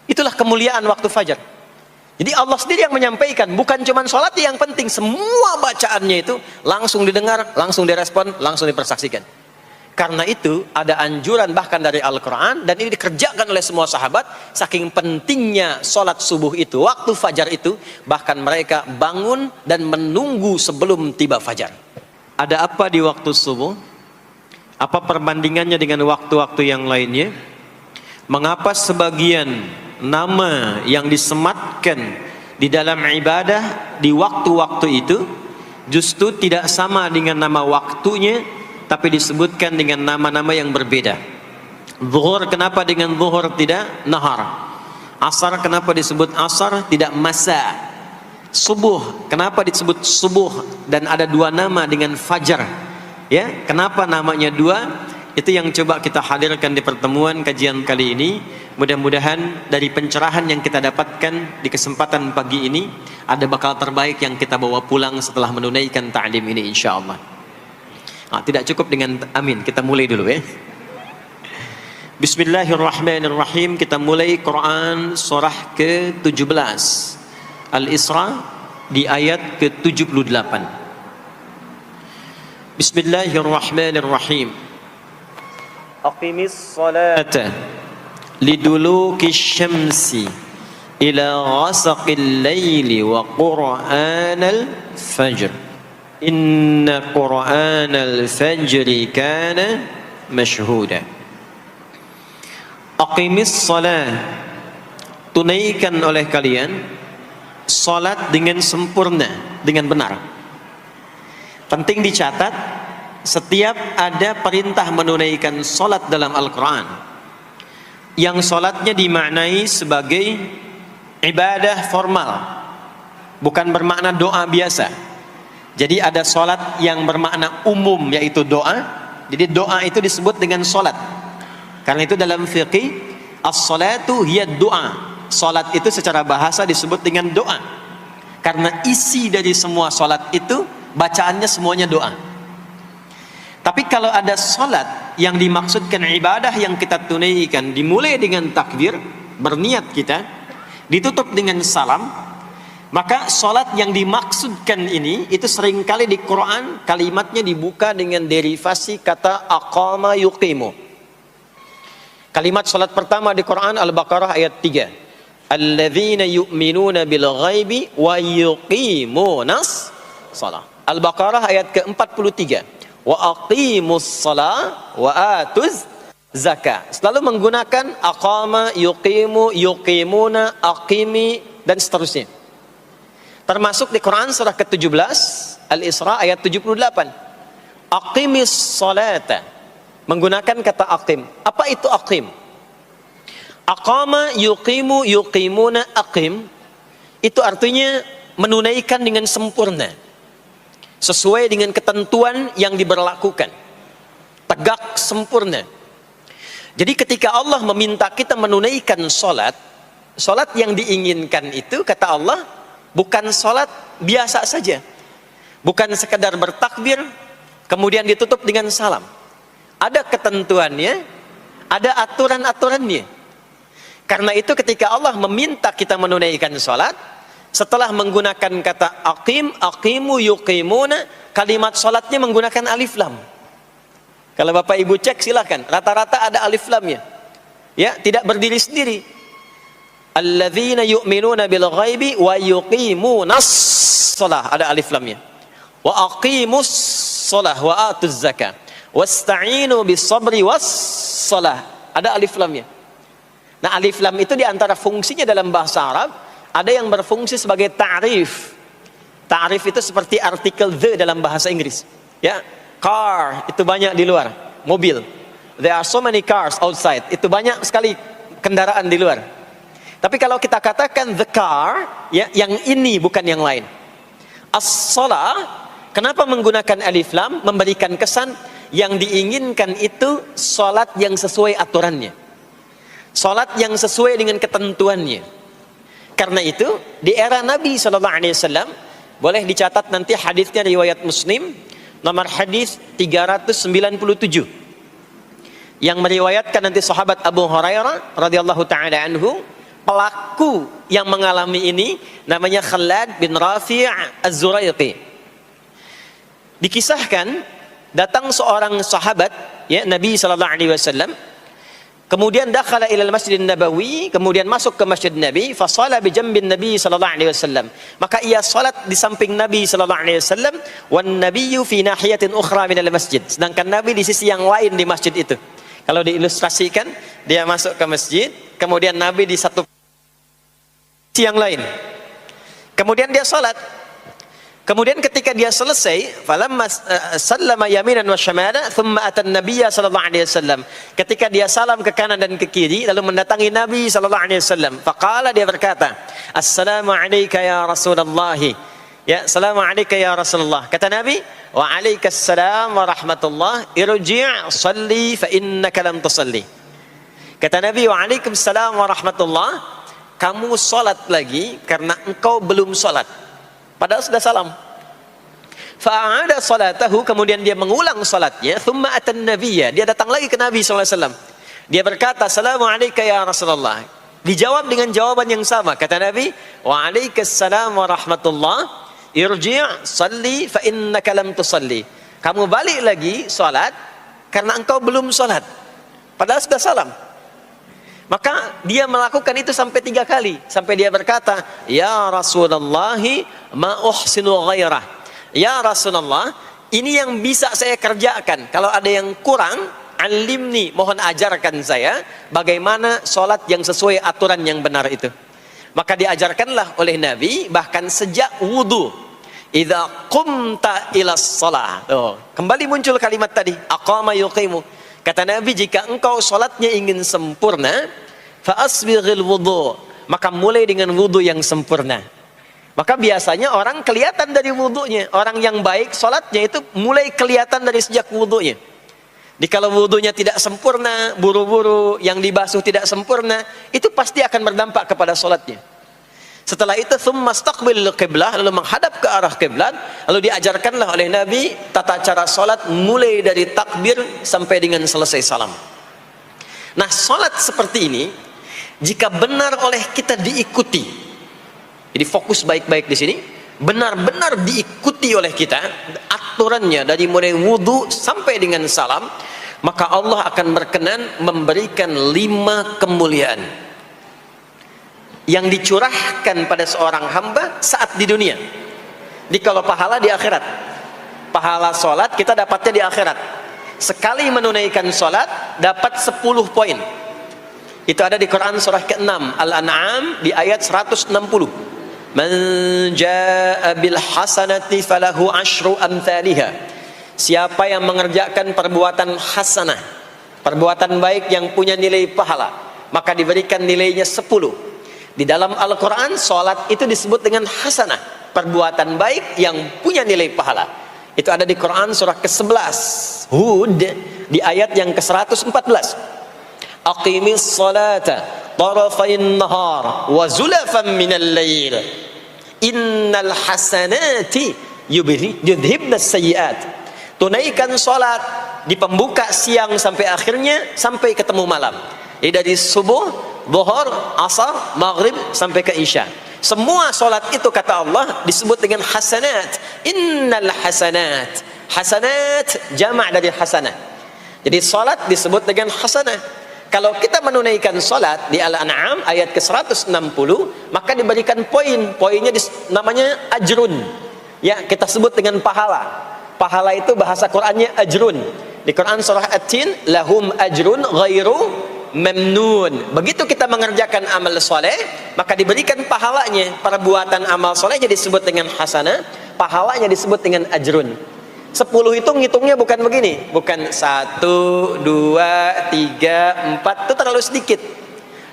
Itulah kemuliaan waktu fajar. Jadi Allah sendiri yang menyampaikan, bukan cuma sholat yang penting, semua bacaannya itu langsung didengar, langsung direspon, langsung dipersaksikan. Karena itu ada anjuran bahkan dari Al-Quran, dan ini dikerjakan oleh semua sahabat, saking pentingnya sholat subuh itu, waktu fajar itu, bahkan mereka bangun dan menunggu sebelum tiba fajar. Ada apa di waktu subuh? Apa perbandingannya dengan waktu-waktu yang lainnya? Mengapa sebagian nama yang disematkan di dalam ibadah di waktu-waktu itu justru tidak sama dengan nama waktunya, tapi disebutkan dengan nama-nama yang berbeda? Zuhur kenapa dengan zuhur tidak nahar? Asar kenapa disebut asar tidak masa? Subuh kenapa disebut subuh dan ada dua nama dengan fajar? Ya, kenapa namanya dua? Itu yang coba kita hadirkan di pertemuan kajian kali ini. Mudah-mudahan dari pencerahan yang kita dapatkan di kesempatan pagi ini, ada bakal terbaik yang kita bawa pulang setelah menunaikan ta'lim ini insyaallah. Tidak cukup dengan amin, kita mulai dulu ya. Bismillahirrahmanirrahim. Kita mulai Quran surah ke-17 Al-Isra di ayat ke-78. Bismillahirrahmanirrahim. Aqimis salata liduluki syamsi ila ghasaqil layli wa qur'anal fajr inna qur'anal fajri kana mashhuda. Aqimis salat, tunaikan oleh kalian salat dengan sempurna, dengan benar. Penting dicatat, setiap ada perintah menunaikan salat dalam Al-Quran, yang salatnya dimaknai sebagai ibadah formal, bukan bermakna doa biasa. Jadi ada salat yang bermakna umum, yaitu doa. Jadi doa itu disebut dengan salat. Karena itu dalam fiqih, as-salatu hiya doa. Salat itu secara bahasa disebut dengan doa. Karena isi dari semua salat itu, bacaannya semuanya doa. Tapi kalau ada salat yang dimaksudkan ibadah yang kita tunaikan, dimulai dengan takbir, berniat kita, ditutup dengan salam, maka salat yang dimaksudkan ini, itu seringkali di Quran kalimatnya dibuka dengan derivasi kata aqama yuqimu. Kalimat salat pertama di Quran Al-Baqarah ayat 3. Alladzina yu'minuna bil ghaibi wa yuqimunas shalah. Al-Baqarah ayat ke-43. Wa aqimus shalah wa atuz zakah. Selalu menggunakan aqama, yuqimu, yuqimuna, aqimi dan seterusnya. Termasuk di Quran surah ke-17 Al-Isra ayat 78. Aqimis salata, menggunakan kata aqim. Apa itu aqim? Aqama, yuqimu, yuqimuna, aqim, itu artinya menunaikan dengan sempurna, sesuai dengan ketentuan yang diberlakukan, tegak sempurna. Jadi ketika Allah meminta kita menunaikan salat, salat yang diinginkan itu kata Allah bukan salat biasa saja, bukan sekedar bertakbir kemudian ditutup dengan salam. Ada ketentuannya, ada aturan-aturannya. Karena itu ketika Allah meminta kita menunaikan salat, setelah menggunakan kata aqim, aqimu, yuqimuna, kalimat salatnya menggunakan alif lam. Kalau Bapak Ibu cek silakan, rata-rata ada alif lamnya. Ya, tidak berdiri sendiri. Alladzina yu'minuna bil ghaibi wa yuqimunas shalah, ada alif lamnya. Wa aqimus shalah wa atuz zakah. Wasta'inu bis sabri was shalah, ada alif lamnya. Nah, alif lam itu diantara fungsinya dalam bahasa Arab, ada yang berfungsi sebagai ta'rif. Ta'rif itu seperti artikel the dalam bahasa Inggris. Ya, car itu banyak di luar, mobil. There are so many cars outside. Itu banyak sekali kendaraan di luar. Tapi kalau kita katakan the car, ya, yang ini bukan yang lain. As-shalah, kenapa menggunakan alif lam? Memberikan kesan yang diinginkan itu salat yang sesuai aturannya, salat yang sesuai dengan ketentuannya. Karena itu di era Nabi SAW, boleh dicatat nanti hadisnya riwayat Muslim, nomor hadis 397, yang meriwayatkan nanti sahabat Abu Hurairah radhiyallahu taala anhu, pelaku yang mengalami ini namanya Khalad bin Rafi' Az-Zuraiqi. Dikisahkan datang seorang sahabat ya Nabi sallallahu alaihi wasallam, kemudian dakhala ila al-Masjid Nabawi, kemudian masuk ke Masjid Nabi, fa shala bi jambin Nabi sallallahu alaihi wasallam. Maka ia salat di samping Nabi sallallahu alaihi wasallam, wan nabiyyu fi nahiyatin ukhra min al-masjid. Sedangkan Nabi di sisi yang lain di masjid itu. Kalau diilustrasikan, dia masuk ke masjid, kemudian Nabi di satu sisi yang lain. Kemudian dia salat. Kemudian ketika dia selesai, falamma sallama yaminan wa syamala, thumma atan nabiyya sallallahu alaihi wasallam. Ketika dia salam ke kanan dan ke kiri, lalu mendatangi Nabi sallallahu alaihi wasallam. Faqala, dia berkata, "Assalamu alayka ya Rasulullah." Ya, "Assalamu alayka ya Rasulullah." Kata Nabi, "Wa alaikassalam wa rahmatullah. Irji' shalli fa innaka lam tusalli." Kata Nabi, "Wa alaikassalam wa rahmatullah." Kamu salat lagi karena engkau belum salat. Padahal sudah salam. Fa'ada salatahu, kemudian dia mengulang salatnya. Thumma atan nabiyya, dia datang lagi ke Nabi SAW. Dia berkata, "Assalamu alayka ya Rasulullah." Dijawab dengan jawaban yang sama. Kata Nabi, "Wa alaikassalam wa rahmatullah. Irji' salli fa innaka lam tusalli." Kamu balik lagi salat karena engkau belum salat. Padahal sudah salam. Maka dia melakukan itu sampai 3 kali. Sampai dia berkata, "Ya Rasulullah, ma uhsinu ghairah." Ya Rasulullah, ini yang bisa saya kerjakan. Kalau ada yang kurang, alimni, mohon ajarkan saya bagaimana sholat yang sesuai aturan yang benar itu. Maka diajarkanlah oleh Nabi bahkan sejak wudu. Idza qumta ila shalah. Kembali muncul kalimat tadi, aqama yuqimu. Kata Nabi, jika engkau sholatnya ingin sempurna, fa asbighil wudu, maka mulai dengan wudu yang sempurna. Maka biasanya orang kelihatan dari wudunya. Orang yang baik sholatnya itu mulai kelihatan dari sejak wudunya. Jadi kalau wudunya tidak sempurna, buru-buru, yang dibasuh tidak sempurna, itu pasti akan berdampak kepada sholatnya. Setelah itu thumma istaqbil qiblah, lalu menghadap ke arah kiblat, lalu diajarkanlah oleh Nabi tata cara salat mulai dari takbir sampai dengan selesai salam. Nah, salat seperti ini jika benar oleh kita diikuti. Jadi fokus baik-baik di sini, benar-benar diikuti oleh kita aturannya dari mulai wudu sampai dengan salam, maka Allah akan berkenan memberikan 5 kemuliaan yang dicurahkan pada seorang hamba saat di dunia. Jadi kalau pahala di akhirat, pahala sholat kita dapatnya di akhirat. Sekali menunaikan sholat dapat 10 poin. Itu ada di Quran surah ke-6 Al-An'am di ayat 160. Man jaa bil hasanati falahu asyru amthaliha. Siapa yang mengerjakan perbuatan hasanah, perbuatan baik yang punya nilai pahala, maka diberikan nilainya 10. Di dalam Al-Quran, sholat itu disebut dengan hasanah, perbuatan baik yang punya nilai pahala. Itu ada di Quran surah ke-11 Hud di ayat yang ke-114. Aqimis salata tarafayn nahar wa zulafan minal lail innal hasanati yudhibnas sayyiat. Tunaikan sholat di pembuka siang sampai akhirnya, sampai ketemu malam. Jadi dari subuh, zuhur, asar, maghrib sampai ke isya. Semua solat itu kata Allah disebut dengan hasanat. Innal hasanat. Hasanat jamak dari hasanah. Jadi solat disebut dengan hasanah. Kalau kita menunaikan solat di Al-An'am ayat ke-160, maka diberikan poin. Poinnya namanya ajrun. Ya, kita sebut dengan pahala. Pahala itu bahasa Qur'annya ajrun. Di Quran surah At-Tin, lahum ajrun ghairu memnun. Begitu kita mengerjakan amal soleh, maka diberikan pahalanya. Perbuatan amal soleh jadi disebut dengan hasanah, pahalanya disebut dengan ajrun. 10 itu ngitungnya bukan begini, bukan 1, 2, 3, 4, itu terlalu sedikit.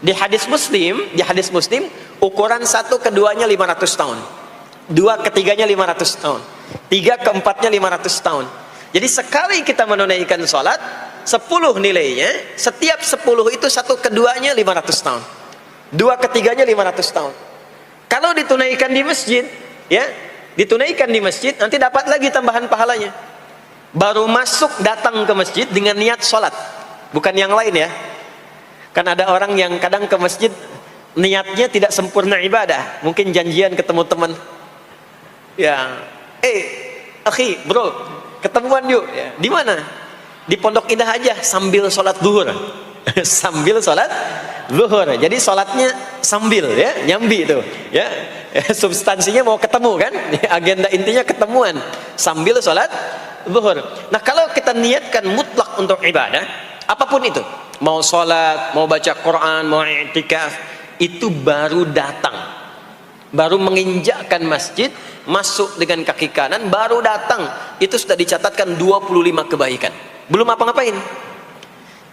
Di hadis Muslim, ukuran 1 keduanya 500 tahun, 2 ketiganya 500 tahun, 3 keempatnya 500 tahun. Jadi sekali kita menunaikan sholat 10 nilainya, setiap 10 itu 1 keduanya 500 tahun, 2 ketiganya 500 tahun. Kalau ditunaikan di masjid, ya, ditunaikan di masjid, nanti dapat lagi tambahan pahalanya. Baru masuk datang ke masjid dengan niat sholat, bukan yang lain ya. Kan ada orang yang kadang ke masjid niatnya tidak sempurna ibadah, mungkin janjian ketemu teman, ya, akhi, bro, ketemuan yuk, ya. Di mana? Di Pondok Indah aja, sambil sholat zuhur. Sambil sholat zuhur, jadi sholatnya sambil, ya, nyambi itu, ya. Substansinya mau ketemu kan, agenda intinya ketemuan sambil sholat zuhur. Nah, kalau kita niatkan mutlak untuk ibadah, apapun itu, mau sholat, mau baca Quran, mau i'tikaf, itu baru datang, baru menginjakkan masjid, masuk dengan kaki kanan, baru datang, itu sudah dicatatkan 25 kebaikan, belum apa-ngapain.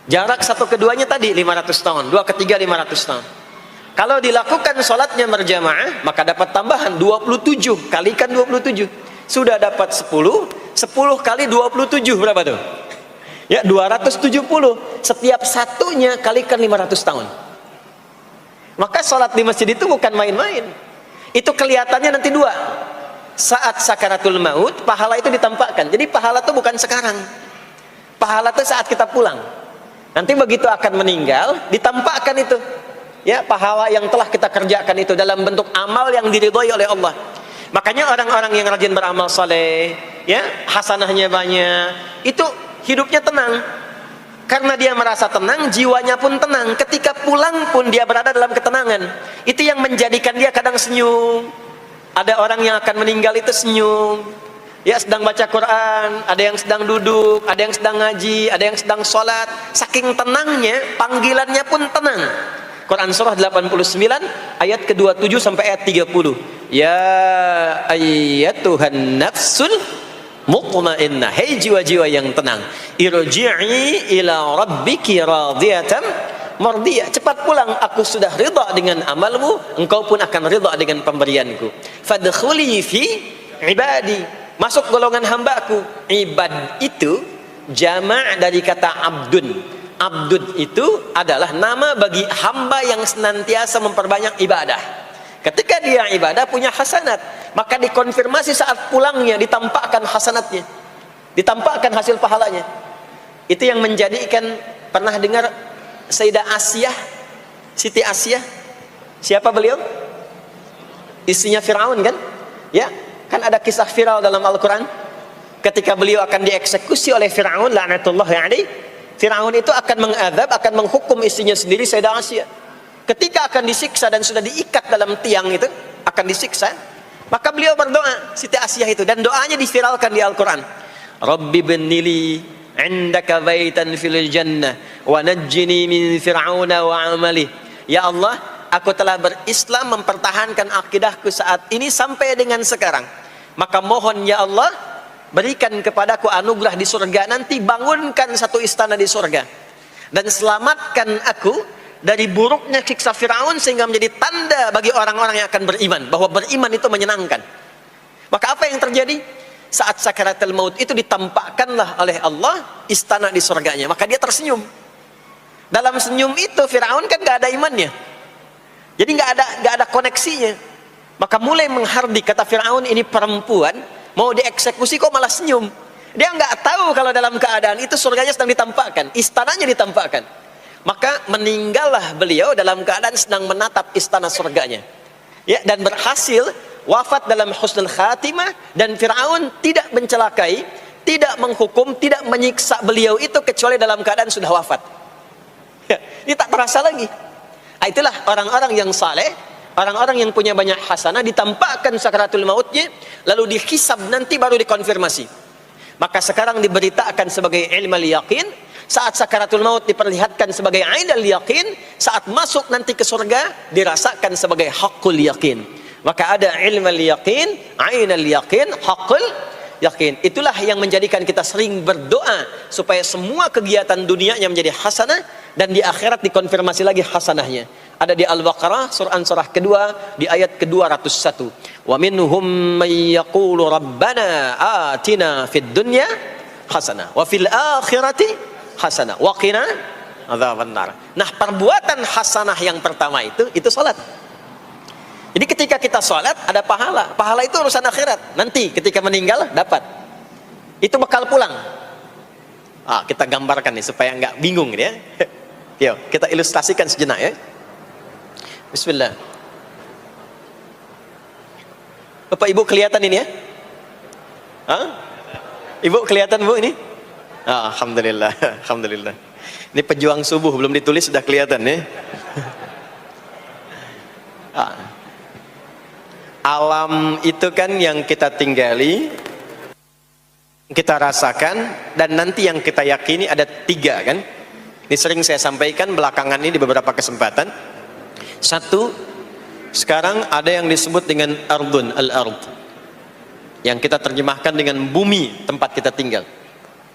Jarak satu keduanya tadi 500 tahun, dua ketiga 500 tahun. Kalau dilakukan sholatnya berjamaah, maka dapat tambahan 27, kalikan 27, sudah dapat 10 kali 27 berapa tuh? Ya, 270. Setiap satunya kalikan 500 tahun. Maka sholat di masjid itu bukan main-main. Itu kelihatannya nanti dua. Saat sakaratul maut, pahala itu ditampakkan. Jadi pahala itu bukan sekarang. Pahala itu saat kita pulang. Nanti begitu akan meninggal, ditampakkan itu. Ya, pahala yang telah kita kerjakan itu dalam bentuk amal yang diridhoi oleh Allah. Makanya orang-orang yang rajin beramal saleh, ya, hasanahnya banyak, itu hidupnya tenang. Karena dia merasa tenang, jiwanya pun tenang. Ketika pulang pun dia berada dalam ketenangan. Itu yang menjadikan dia kadang senyum. Ada orang yang akan meninggal itu senyum. Ya, sedang baca Quran, ada yang sedang duduk, ada yang sedang ngaji, ada yang sedang sholat. Saking tenangnya, panggilannya pun tenang. Quran surah 89 ayat ke-27 sampai ayat 30. Ya ayyatuhan nafsul mutmainnah, hei jiwa-jiwa yang tenang, irji'i ila rabbiki radiyatan mardiyah, cepat pulang, aku sudah ridha dengan amalmu, engkau pun akan ridha dengan pemberianku. Fadkhuli fi ibadi, masuk golongan hambaku. Ibad itu jama' dari kata abdun. Abdun itu adalah nama bagi hamba yang senantiasa memperbanyak ibadah. Ketika dia ibadah punya hasanat, maka dikonfirmasi saat pulangnya, ditampakkan hasanatnya, ditampakkan hasil pahalanya. Itu yang menjadikan, pernah dengar Sayyidah Asyah, Siti Asyah? Siapa beliau? Istrinya Fir'aun kan? Ya, kan ada kisah viral dalam Al-Quran. Ketika beliau akan dieksekusi oleh Fir'aun, la'natullahi alaihi, Fir'aun itu akan mengadab, akan menghukum istrinya sendiri, Sayyidah Asyah. Ketika akan disiksa dan sudah diikat dalam tiang itu, akan disiksa, maka beliau berdoa, Siti Asyah itu, dan doanya diviralkan di Al-Quran. Rabbi bnili indaka baitan fil jannah wa najjini min fir'auna wa amali. Ya Allah, aku telah berislam, mempertahankan akidahku saat ini sampai dengan sekarang. Maka mohon ya Allah, berikan kepadaku anugerah di surga nanti, bangunkan satu istana di surga, dan selamatkan aku dari buruknya siksa Fir'aun, sehingga menjadi tanda bagi orang-orang yang akan beriman, bahwa beriman itu menyenangkan. Maka apa yang terjadi? Saat sakaratul maut itu ditampakkanlah oleh Allah istana di surganya, maka dia tersenyum. Dalam senyum itu Fir'aun kan gak ada imannya, jadi gak ada koneksinya. Maka mulai menghardik, kata Fir'aun, ini perempuan mau dieksekusi kok malah senyum. Dia nggak tahu kalau dalam keadaan itu surganya sedang ditampakkan, istananya ditampakkan. Maka meninggallah beliau dalam keadaan sedang menatap istana surganya, ya, dan berhasil wafat dalam husnul khatimah. Dan Fir'aun tidak mencelakai, tidak menghukum, tidak menyiksa beliau itu kecuali dalam keadaan sudah wafat, ya, ini tak terasa lagi. Itulah orang-orang yang saleh, orang-orang yang punya banyak hasanah, ditampakkan sakaratul mautnya, lalu dihisab, nanti baru dikonfirmasi. Maka sekarang diberitakan sebagai ilmal yaqin, saat sakaratul maut diperlihatkan sebagai ainal yaqin, saat masuk nanti ke surga dirasakan sebagai haqqul yaqin. Maka ada ilmal yaqin, ainal yaqin, haqqul yaqin. Itulah yang menjadikan kita sering berdoa supaya semua kegiatan dunianya menjadi hasanah, dan di akhirat dikonfirmasi lagi hasanahnya. Ada di Al-Baqarah surah kedua di ayat ke-201. Wa minhum may yaqulu rabbana atina fid dunya hasanah wa fil akhirati hasanah wa qina adzaban nar. Nah, perbuatan hasanah yang pertama itu salat. Jadi ketika kita salat ada pahala. Pahala itu urusan akhirat. Nanti ketika meninggal dapat. Itu bekal pulang. Kita gambarkan nih supaya nggak bingung ya. Yuk, kita ilustrasikan sejenak ya. Bismillah. Bapak Ibu kelihatan ini ya? Hah? Ibu kelihatan Bu ini? Ah, alhamdulillah, alhamdulillah. Ini pejuang subuh belum ditulis sudah kelihatan ya. Alam itu kan yang kita tinggali, kita rasakan, dan nanti yang kita yakini ada 3 kan. Ini sering saya sampaikan belakangan ini di beberapa kesempatan. 1, sekarang ada yang disebut dengan ardun, al-ard, yang kita terjemahkan dengan bumi tempat kita tinggal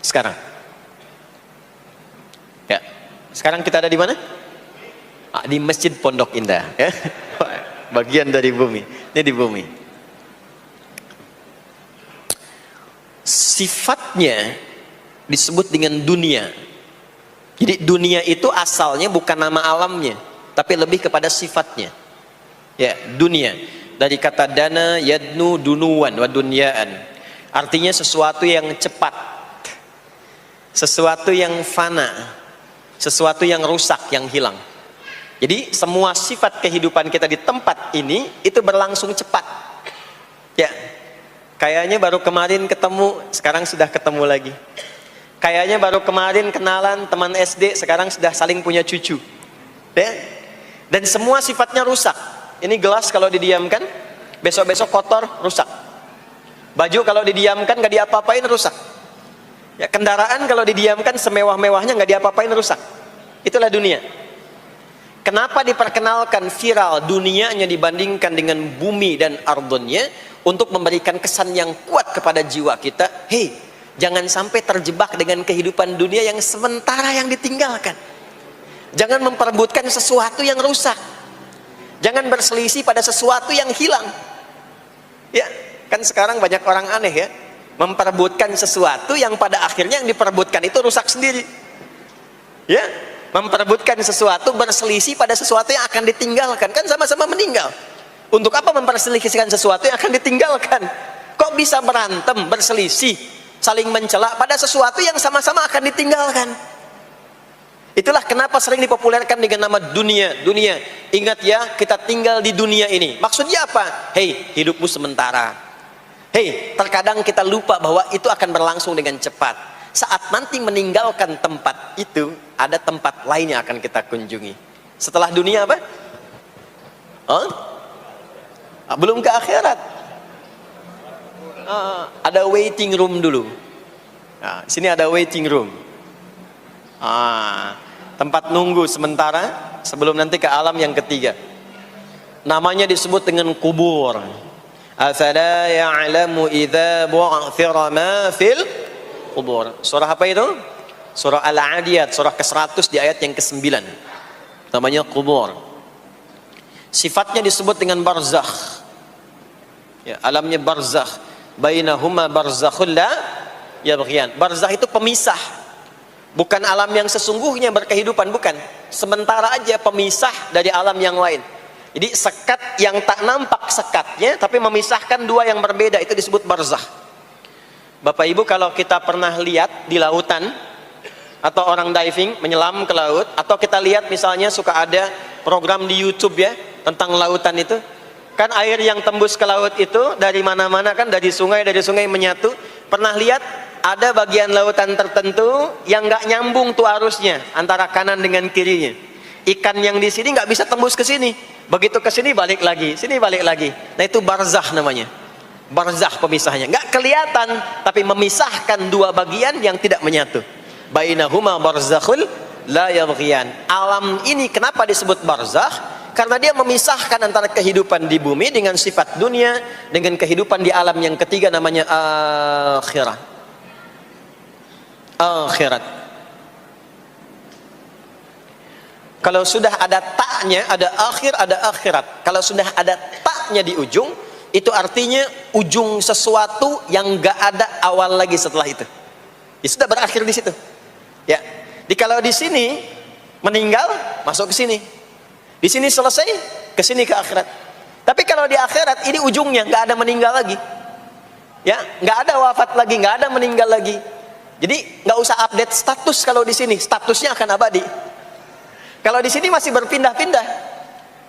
sekarang. Ya, sekarang kita ada di mana? Di Masjid Pondok Indah ya. Bagian dari bumi. Ini di bumi. Sifatnya disebut dengan dunia. Jadi dunia itu asalnya bukan nama alamnya, tapi lebih kepada sifatnya. Ya, dunia. Dari kata dana, yadnu, dunuwan, wa dunyaan. Artinya sesuatu yang cepat, sesuatu yang fana, sesuatu yang rusak, yang hilang. Jadi semua sifat kehidupan kita di tempat ini itu berlangsung cepat. Ya, kayaknya baru kemarin ketemu, sekarang sudah ketemu lagi. Kayaknya baru kemarin kenalan teman SD, sekarang sudah saling punya cucu. Ya? Dan semua sifatnya rusak. Ini gelas kalau didiamkan, besok-besok kotor, rusak. Baju kalau didiamkan nggak diapa-apain, rusak. Ya, kendaraan kalau didiamkan semewah-mewahnya nggak diapa-apain, rusak. Itulah dunia. Kenapa diperkenalkan viral dunianya dibandingkan dengan bumi dan ardonnya? Untuk memberikan kesan yang kuat kepada jiwa kita. Hei, jangan sampai terjebak dengan kehidupan dunia yang sementara yang ditinggalkan. Jangan memperebutkan sesuatu yang rusak. Jangan berselisih pada sesuatu yang hilang. Ya, kan sekarang banyak orang aneh ya, memperebutkan sesuatu yang pada akhirnya yang diperebutkan itu rusak sendiri. Ya, memperebutkan sesuatu berselisih pada sesuatu yang akan ditinggalkan, kan sama-sama meninggal. Untuk apa memperselisihkan sesuatu yang akan ditinggalkan? Kok bisa berantem, berselisih, saling mencela pada sesuatu yang sama-sama akan ditinggalkan? Itulah kenapa sering dipopulerkan dengan nama dunia. Dunia, ingat ya, kita tinggal di dunia ini. Maksudnya apa? Hei, hidupmu sementara. Hei, terkadang kita lupa bahwa itu akan berlangsung dengan cepat. Saat nanti meninggalkan tempat itu, ada tempat lain yang akan kita kunjungi. Setelah dunia apa? Oh? Belum ke akhirat. Ada waiting room dulu. Nah, sini ada waiting room. Tempat nunggu sementara sebelum nanti ke alam yang ketiga. Namanya disebut dengan kubur. Afala ya'lamu idza bu'thira ma fil kubur. Surah apa itu? Surah Al-Adiyat, surah ke-100 di ayat yang ke-9. Namanya kubur. Sifatnya disebut dengan barzakh. Ya, alamnya barzakh. Bainahuma barzakhul la yabghiyan. Barzakh itu pemisah. Bukan alam yang sesungguhnya berkehidupan, bukan. Sementara aja pemisah dari alam yang lain. Jadi sekat yang tak nampak sekatnya, tapi memisahkan dua yang berbeda, itu disebut barzakh. Bapak Ibu, kalau kita pernah lihat di lautan, atau orang diving, menyelam ke laut, atau kita lihat misalnya suka ada program di YouTube ya, tentang lautan itu, kan air yang tembus ke laut itu, dari mana-mana kan, dari sungai menyatu. Pernah lihat? Ada bagian lautan tertentu yang nggak nyambung tuh arusnya antara kanan dengan kirinya. Ikan yang di sini nggak bisa tembus ke sini. Begitu ke sini balik lagi, sini balik lagi. Nah itu barzakh namanya. Barzakh pemisahnya. Nggak kelihatan, tapi memisahkan dua bagian yang tidak menyatu. Bainahuma barzakhul la yabghiyan. Alam ini kenapa disebut barzakh? Karena dia memisahkan antara kehidupan di bumi dengan sifat dunia dengan kehidupan di alam yang ketiga namanya akhirat. Akhirat. Kalau sudah ada taknya, ada akhir, ada akhirat. Kalau sudah ada taknya di ujung, itu artinya ujung sesuatu yang gak ada awal lagi setelah itu. Ya sudah berakhir di situ. Ya. Jadi kalau di sini meninggal, masuk ke sini. Di sini selesai, ke sini ke akhirat. Tapi kalau di akhirat ini ujungnya gak ada meninggal lagi. Ya, gak ada wafat lagi, gak ada meninggal lagi. Jadi nggak usah update status kalau di sini, statusnya akan abadi. Kalau di sini masih berpindah-pindah,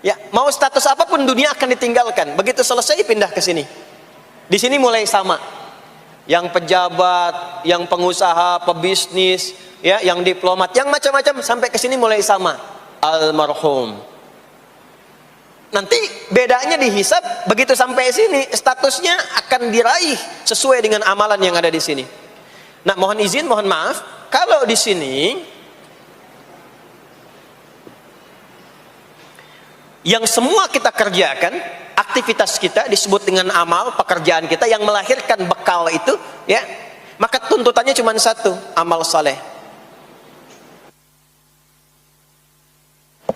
Ya, mau status apapun dunia akan ditinggalkan. Begitu selesai pindah ke sini. Di sini mulai sama. Yang pejabat, yang pengusaha, pebisnis, ya, yang diplomat, yang macam-macam sampai ke sini mulai sama. Almarhum. Nanti bedanya dihisab, begitu sampai sini statusnya akan diraih sesuai dengan amalan yang ada di sini. Nah, mohon izin, mohon maaf, kalau di sini yang semua kita kerjakan, aktivitas kita disebut dengan amal, pekerjaan kita yang melahirkan bekal itu, ya, maka tuntutannya cuma satu, amal saleh.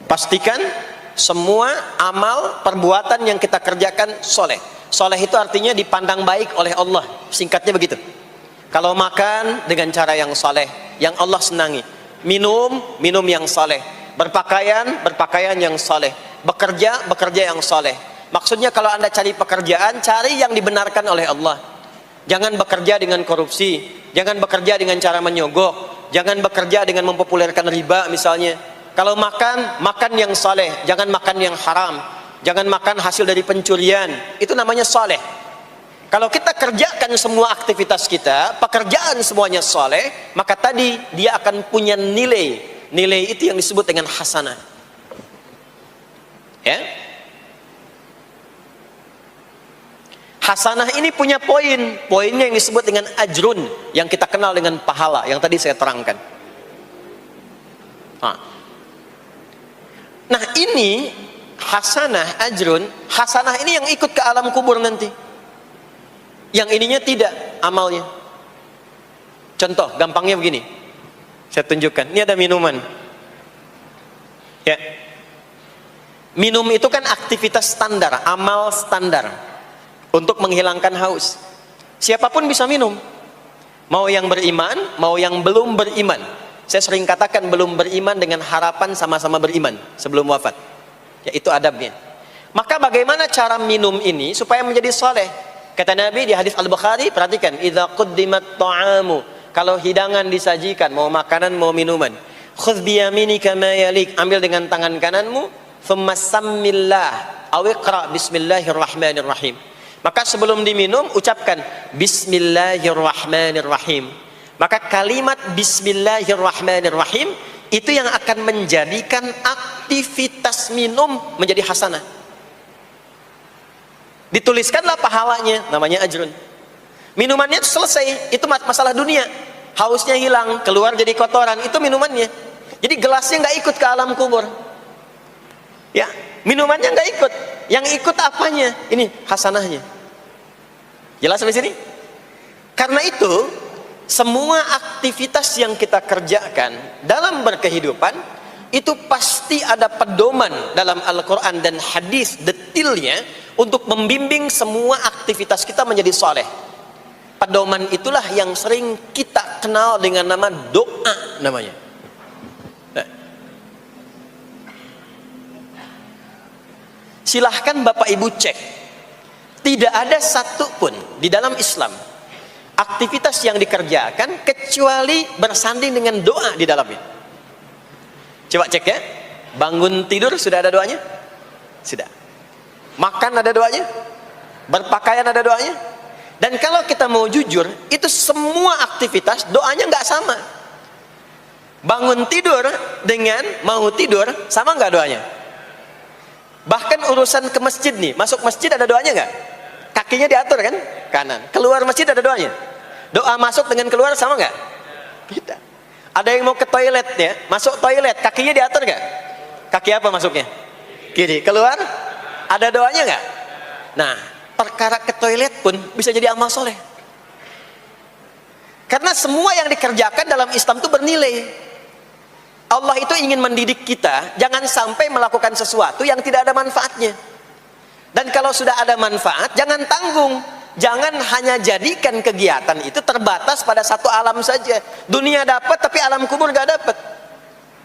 Pastikan semua amal perbuatan yang kita kerjakan soleh. Soleh itu artinya dipandang baik oleh Allah, singkatnya begitu. Kalau makan dengan cara yang soleh, yang Allah senangi. Minum, minum yang soleh. Berpakaian, berpakaian yang soleh. Bekerja, bekerja yang soleh. Maksudnya kalau Anda cari pekerjaan, cari yang dibenarkan oleh Allah. Jangan bekerja dengan korupsi, jangan bekerja dengan cara menyogok, jangan bekerja dengan mempopulerkan riba misalnya. Kalau makan, makan yang soleh, jangan makan yang haram, jangan makan hasil dari pencurian, itu namanya soleh. Kalau kita kerjakan semua aktivitas kita, pekerjaan semuanya soleh, maka tadi dia akan punya nilai. Nilai itu yang disebut dengan hasanah. Ya, hasanah ini punya poin, poinnya yang disebut dengan ajrun, yang kita kenal dengan pahala, yang tadi saya terangkan. Nah ini hasanah, ajrun, hasanah ini yang ikut ke alam kubur nanti, yang ininya tidak amalnya. Contoh gampangnya begini, saya tunjukkan. Ini ada minuman, ya. Minum itu kan aktivitas standar, amal standar untuk menghilangkan haus. Siapapun bisa minum, mau yang beriman, mau yang belum beriman. Saya sering katakan belum beriman dengan harapan sama-sama beriman sebelum wafat. Ya, itu adabnya. Maka bagaimana cara minum ini supaya menjadi soleh? Kata Nabi di hadis Al-Bukhari, perhatikan, idza quddimat ta'amu, kalau hidangan disajikan, mau makanan mau minuman, khudh biyaminika ma yalik, ambil dengan tangan kananmu, thumma sammillah aw iqra bismillahirrahmanirrahim. Maka sebelum diminum ucapkan bismillahirrahmanirrahim. Maka kalimat bismillahirrahmanirrahim itu yang akan menjadikan aktivitas minum menjadi hasanah. Dituliskanlah pahalanya, namanya ajrun. Minumannya selesai, itu masalah dunia. Hausnya hilang, keluar jadi kotoran, itu minumannya. Jadi gelasnya nggak ikut ke alam kubur. Ya, minumannya nggak ikut. Yang ikut apanya? Ini hasanahnya. Jelas sampai sini? Karena itu, semua aktivitas yang kita kerjakan dalam berkehidupan itu pasti ada pedoman dalam Al-Quran dan hadis detailnya untuk membimbing semua aktivitas kita menjadi soleh. Pedoman itulah yang sering kita kenal dengan nama doa namanya. Silahkan Bapak Ibu cek, tidak ada satu pun di dalam Islam aktivitas yang dikerjakan kecuali bersanding dengan doa di dalamnya. Coba cek ya, bangun tidur sudah ada doanya? Sudah. Makan ada doanya? Berpakaian ada doanya? Dan kalau kita mau jujur, itu semua aktivitas doanya nggak sama. Bangun tidur dengan mau tidur sama nggak doanya? Bahkan urusan ke masjid nih, masuk masjid ada doanya nggak? Kakinya diatur kan? Kanan. Keluar masjid ada doanya? Doa masuk dengan keluar sama nggak? Beda. Ada yang mau ke toilet ya, masuk toilet, kakinya diatur nggak? Kaki apa masuknya? Kiri. Keluar? Ada doanya nggak? Nah, perkara ke toilet pun bisa jadi amal soleh. Karena semua yang dikerjakan dalam Islam itu bernilai. Allah itu ingin mendidik kita, jangan sampai melakukan sesuatu yang tidak ada manfaatnya. Dan kalau sudah ada manfaat, jangan tanggung. Jangan hanya jadikan kegiatan itu terbatas pada satu alam saja. Dunia dapat tapi alam kubur gak dapat.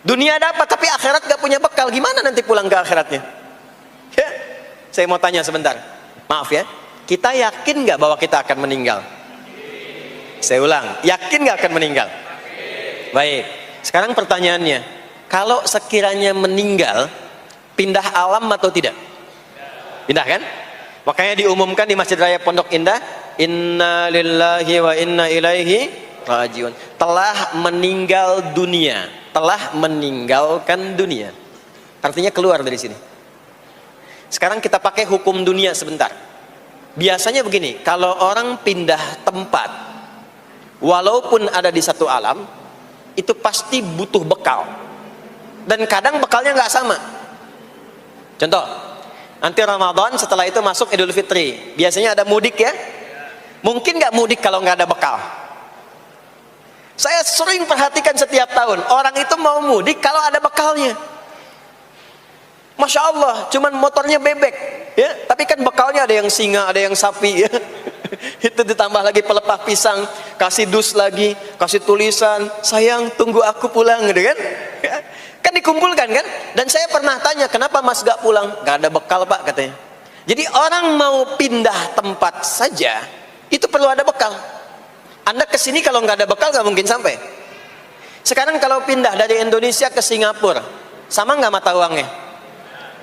Dunia dapat tapi akhirat gak punya bekal. Gimana nanti pulang ke akhiratnya? Ya, saya mau tanya sebentar. Maaf ya, kita yakin gak bahwa kita akan meninggal? Saya ulang, yakin gak akan meninggal? Baik, sekarang pertanyaannya, kalau sekiranya meninggal, Pindah alam atau tidak? Pindah kan? Makanya diumumkan di Masjid Raya Pondok Indah, inna lillahi wa inna ilaihi rajiun. Telah meninggal dunia, telah meninggalkan dunia. Artinya keluar dari sini. Sekarang kita pakai hukum dunia sebentar. Biasanya begini, kalau orang pindah tempat, walaupun ada di satu alam, itu pasti butuh bekal. Dan kadang bekalnya nggak sama. Contoh, nanti Ramadan, setelah itu masuk Idul Fitri. Biasanya ada mudik ya. Mungkin nggak mudik kalau nggak ada bekal. Saya sering perhatikan setiap tahun, orang itu mau mudik kalau ada bekalnya. Masya Allah, cuman motornya bebek, ya. Tapi kan bekalnya ada yang singa, ada yang sapi, ya. Itu ditambah lagi pelepah pisang, kasih dus lagi, kasih tulisan, sayang tunggu aku pulang, gitu kan? Kan dikumpulkan kan? Dan saya pernah tanya, kenapa mas gak pulang? Gak ada bekal pak katanya. Jadi orang mau pindah tempat saja, itu perlu ada bekal. Anda kesini kalau nggak ada bekal nggak mungkin sampai. Sekarang kalau pindah dari Indonesia ke Singapura, sama nggak mata uangnya?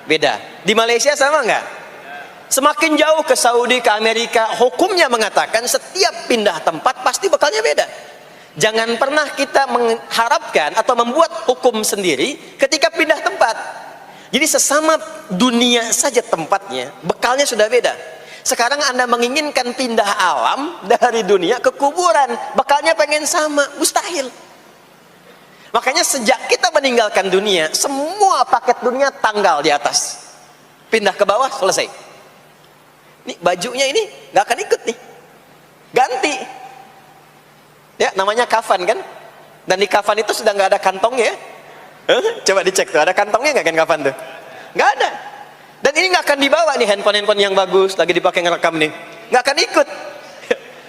Beda. Di Malaysia sama nggak? Semakin jauh ke Saudi, ke Amerika, hukumnya mengatakan setiap pindah tempat pasti bekalnya beda. Jangan pernah kita mengharapkan atau membuat hukum sendiri ketika pindah tempat. Jadi sesama dunia saja tempatnya, bekalnya sudah beda. Sekarang Anda menginginkan pindah alam dari dunia ke kuburan, bekalnya pengen sama, mustahil. Makanya sejak kita meninggalkan dunia, semua paket dunia tanggal di atas, pindah ke bawah, selesai. Nih bajunya ini nggak akan ikut nih, ganti. Ya namanya kafan kan, dan di kafan itu sudah nggak ada kantongnya. Coba dicek tuh, ada kantongnya nggak kan kafan tuh? Nggak ada. Dan ini nggak akan dibawa nih, handphone yang bagus lagi dipakai ngerekam nih, nggak akan ikut.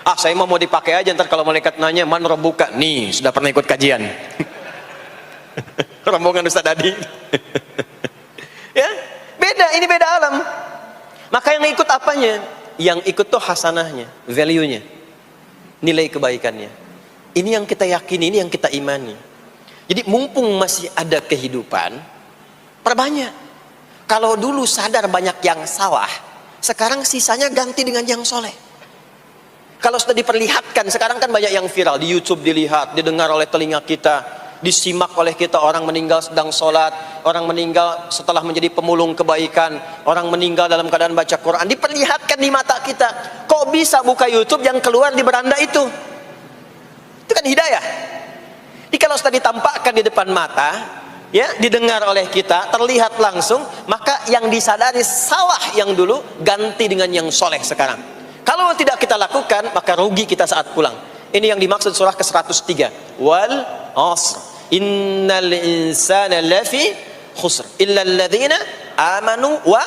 Ah saya mau dipakai aja, ntar kalau malaikat nanya man buka nih sudah pernah ikut kajian. Rombongan Ustaz Adi. Ya beda, ini beda alam. Maka yang ikut apanya? Yang ikut tuh hasanahnya, value-nya, nilai kebaikannya. Ini yang kita yakini, ini yang kita imani. Jadi mumpung masih ada kehidupan, perbanyak. Kalau dulu sadar banyak yang salah, sekarang sisanya ganti dengan yang soleh. Kalau sudah diperlihatkan, sekarang kan banyak yang viral di YouTube, dilihat, didengar oleh telinga kita, disimak oleh kita, orang meninggal sedang sholat, orang meninggal setelah menjadi pemulung kebaikan, orang meninggal dalam keadaan baca Quran, diperlihatkan di mata kita. Kok bisa buka YouTube yang keluar di beranda itu? Itu kan hidayah. Jadi kalau sudah ditampakkan di depan mata, ya, didengar oleh kita, terlihat langsung, maka yang disadari salah yang dulu ganti dengan yang soleh sekarang. Kalau tidak kita lakukan, maka rugi kita saat pulang. Ini yang dimaksud surah ke-103. Wal asr. Innal insana lafi khusr illa alladhina amanu wa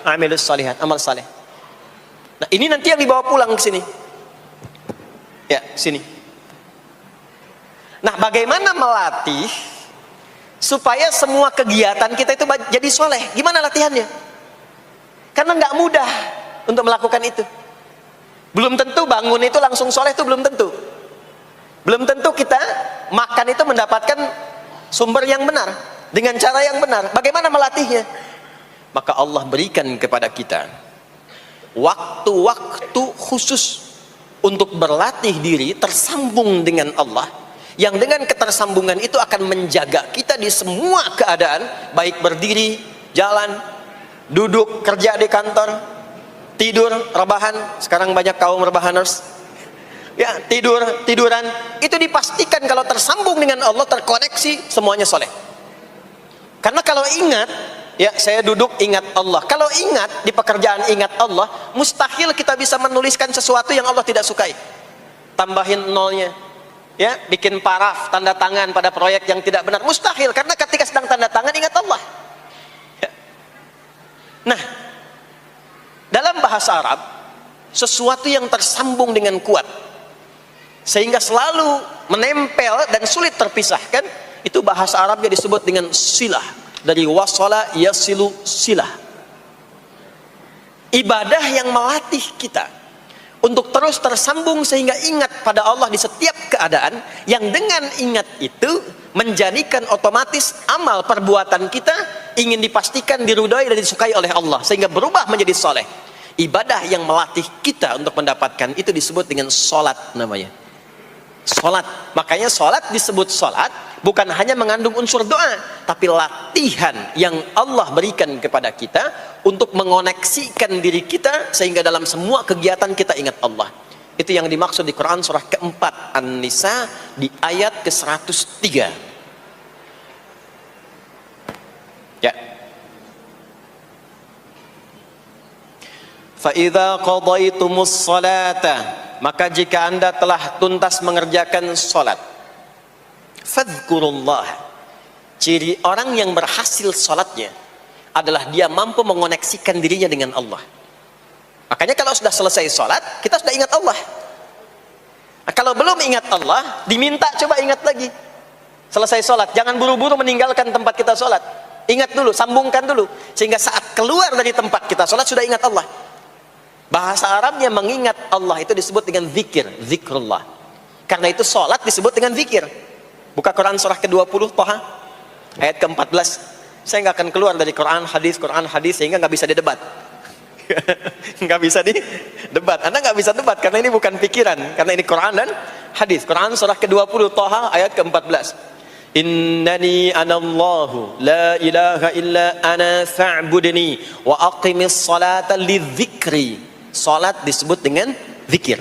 amilus salihat, amal saleh. Nah, ini nanti yang dibawa pulang ke sini. Ya, sini. Nah, bagaimana melatih supaya semua kegiatan kita itu jadi soleh? Gimana latihannya? Karena nggak mudah untuk melakukan itu. Belum tentu bangun itu langsung soleh, itu belum tentu. Belum tentu kita makan itu mendapatkan sumber yang benar, dengan cara yang benar. Bagaimana melatihnya? Maka Allah berikan kepada kita waktu-waktu khusus untuk berlatih diri tersambung dengan Allah, yang dengan ketersambungan itu akan menjaga kita di semua keadaan, baik berdiri, jalan, duduk, kerja di kantor, tidur, rebahan. Sekarang banyak kaum rebahaners, ya, tiduran, itu dipastikan kalau tersambung dengan Allah, terkoneksi, semuanya soleh. Karena kalau ingat, ya saya duduk ingat Allah, kalau ingat di pekerjaan ingat Allah, mustahil kita bisa menuliskan sesuatu yang Allah tidak sukai. Tambahin nolnya, ya, bikin paraf, tanda tangan pada proyek yang tidak benar, mustahil. Karena ketika sedang tanda tangan ingat Allah, ya. Nah, dalam bahasa Arab, sesuatu yang tersambung dengan kuat sehingga selalu menempel dan sulit terpisahkan, itu bahasa Arabnya disebut dengan silah. Dari wasala yasilu silah. Ibadah yang melatih kita untuk terus tersambung sehingga ingat pada Allah di setiap keadaan, yang dengan ingat itu menjadikan otomatis amal perbuatan kita ingin dipastikan diridhoi dan disukai oleh Allah sehingga berubah menjadi soleh. Ibadah yang melatih kita untuk mendapatkan itu disebut dengan solat namanya. Solat. Makanya solat disebut solat bukan hanya mengandung unsur doa, tapi latihan yang Allah berikan kepada kita untuk mengoneksikan diri kita sehingga dalam semua kegiatan kita ingat Allah. Itu yang dimaksud di Quran surah keempat An-Nisa di ayat ke-103. Ya. Fa'idha qadaitumus salata, maka jika anda telah tuntas mengerjakan salat, fadhkurullah. Ciri orang yang berhasil salatnya adalah dia mampu mengoneksikan dirinya dengan Allah. Makanya kalau sudah selesai salat, kita sudah ingat Allah. Nah, kalau belum ingat Allah, diminta coba ingat lagi. Selesai salat, jangan buru-buru meninggalkan tempat kita salat. Ingat dulu, sambungkan dulu, sehingga saat keluar dari tempat kita salat sudah ingat Allah. Bahasa Arabnya mengingat Allah itu disebut dengan zikir, zikrullah. Karena itu salat disebut dengan zikir. Buka Quran surah ke-20 Thaha ayat ke-14. Saya nggak akan keluar dari Quran hadis sehingga nggak bisa didebat. Nggak bisa didebat. Anda nggak bisa debat karena ini bukan pikiran, karena ini Quran dan hadis. Quran surah ke-20 Thaha ayat ke-14. Innani anallahu la ilaha illa ana fa'budni wa aqimis salata lidzikri. Salat disebut dengan zikir.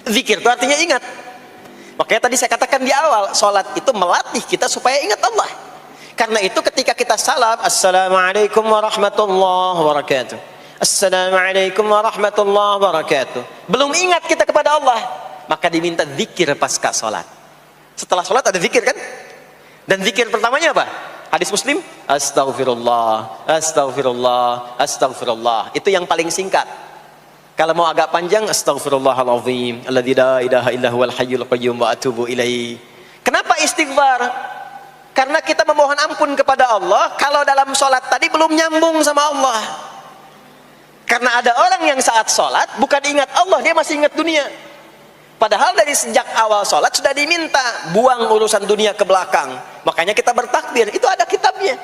Zikir itu artinya ingat. Makanya tadi saya katakan di awal, salat itu melatih kita supaya ingat Allah. Karena itu ketika kita salam, assalamualaikum warahmatullahi wabarakatuh, assalamualaikum warahmatullahi wabarakatuh, belum ingat kita kepada Allah, maka diminta zikir pasca salat. Setelah salat ada zikir kan? Dan zikir pertamanya apa? Hadis Muslim, astaghfirullah, astaghfirullah, astaghfirullah. Itu yang paling singkat. Kalau mau agak panjang, astaghfirullahalazim, alladzi la ilaha illa huwal hayyul qayyum wa atubu ilaihi. Kenapa istighfar? Karena kita memohon ampun kepada Allah kalau dalam sholat tadi belum nyambung sama Allah. Karena ada orang yang saat sholat bukan ingat Allah, dia masih ingat dunia. Padahal dari sejak awal sholat sudah diminta buang urusan dunia ke belakang. Makanya kita bertakbir, itu ada kitabnya.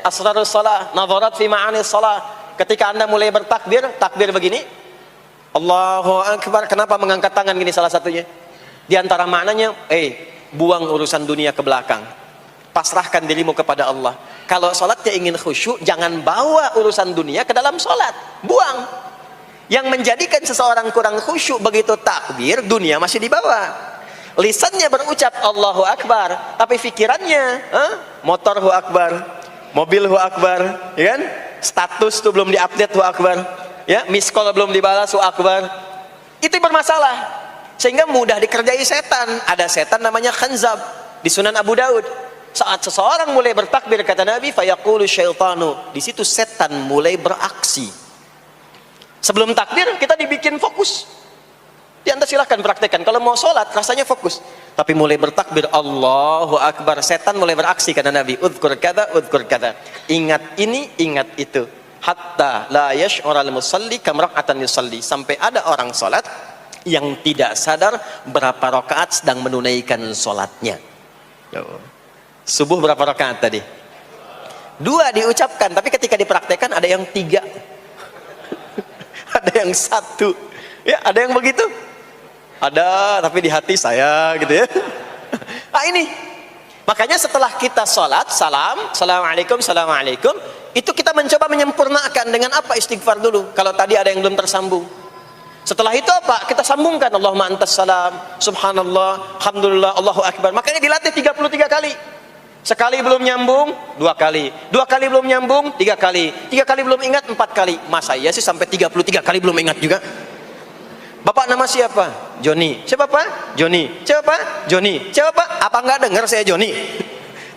Asrarus shalah, nadharat fi ma'anis shalah. Ketika Anda mulai bertakbir, takbir begini, Allahu Akbar. Kenapa mengangkat tangan gini salah satunya? Di antara maknanya, buang urusan dunia ke belakang. Pasrahkan dirimu kepada Allah. Kalau sholatnya ingin khusyuk, jangan bawa urusan dunia ke dalam sholat. Buang. Yang menjadikan seseorang kurang khusyuk begitu takbir, dunia masih dibawa. Lisannya berucap Allahu Akbar, tapi pikirannya, motor hu Akbar, mobil hu Akbar, ya kan? Status tuh belum diupdate hu Akbar. Ya, miss call belum dibalas, akbar. Itu bermasalah. Sehingga mudah dikerjai setan. Ada setan namanya khanzab di Sunan Abu Daud. Saat seseorang mulai bertakbir kata Nabi, fayaqulu syaitanu, di situ setan mulai beraksi. Sebelum takbir kita dibikin fokus. Anda silahkan praktekkan. Kalau mau sholat rasanya fokus. Tapi mulai bertakbir Allahu Akbar, setan mulai beraksi kata Nabi. Udhkur kada, udhkur kada. Ingat ini, ingat itu. Hatta la yash'ural musalli kamra'atan yusalli, sampai ada orang salat yang tidak sadar berapa rakaat sedang menunaikan salatnya. Subuh berapa rakaat tadi? 2 diucapkan, tapi ketika dipraktekkan ada yang 3. Ada yang 1. Ya, ada yang begitu. Ada tapi di hati saya gitu ya. Nah ini. Makanya setelah kita salat, salam, assalamualaikum, assalamualaikum, itu kita mencoba menyempurnakan dengan apa? Istighfar dulu. Kalau tadi ada yang belum tersambung. Setelah itu apa? Kita sambungkan. Allahumma antas salam, subhanallah, alhamdulillah, Allahu Akbar. Makanya dilatih 33 kali. Sekali belum nyambung, 2 kali. 2 kali belum nyambung, 3 kali. 3 kali belum ingat, 4 kali. Masa iya sih sampai 33 kali belum ingat juga? Bapak nama siapa? Joni. Siapa Pak? Joni. Siapa Pak? Joni. Siapa Pak? Apa enggak dengar saya Joni?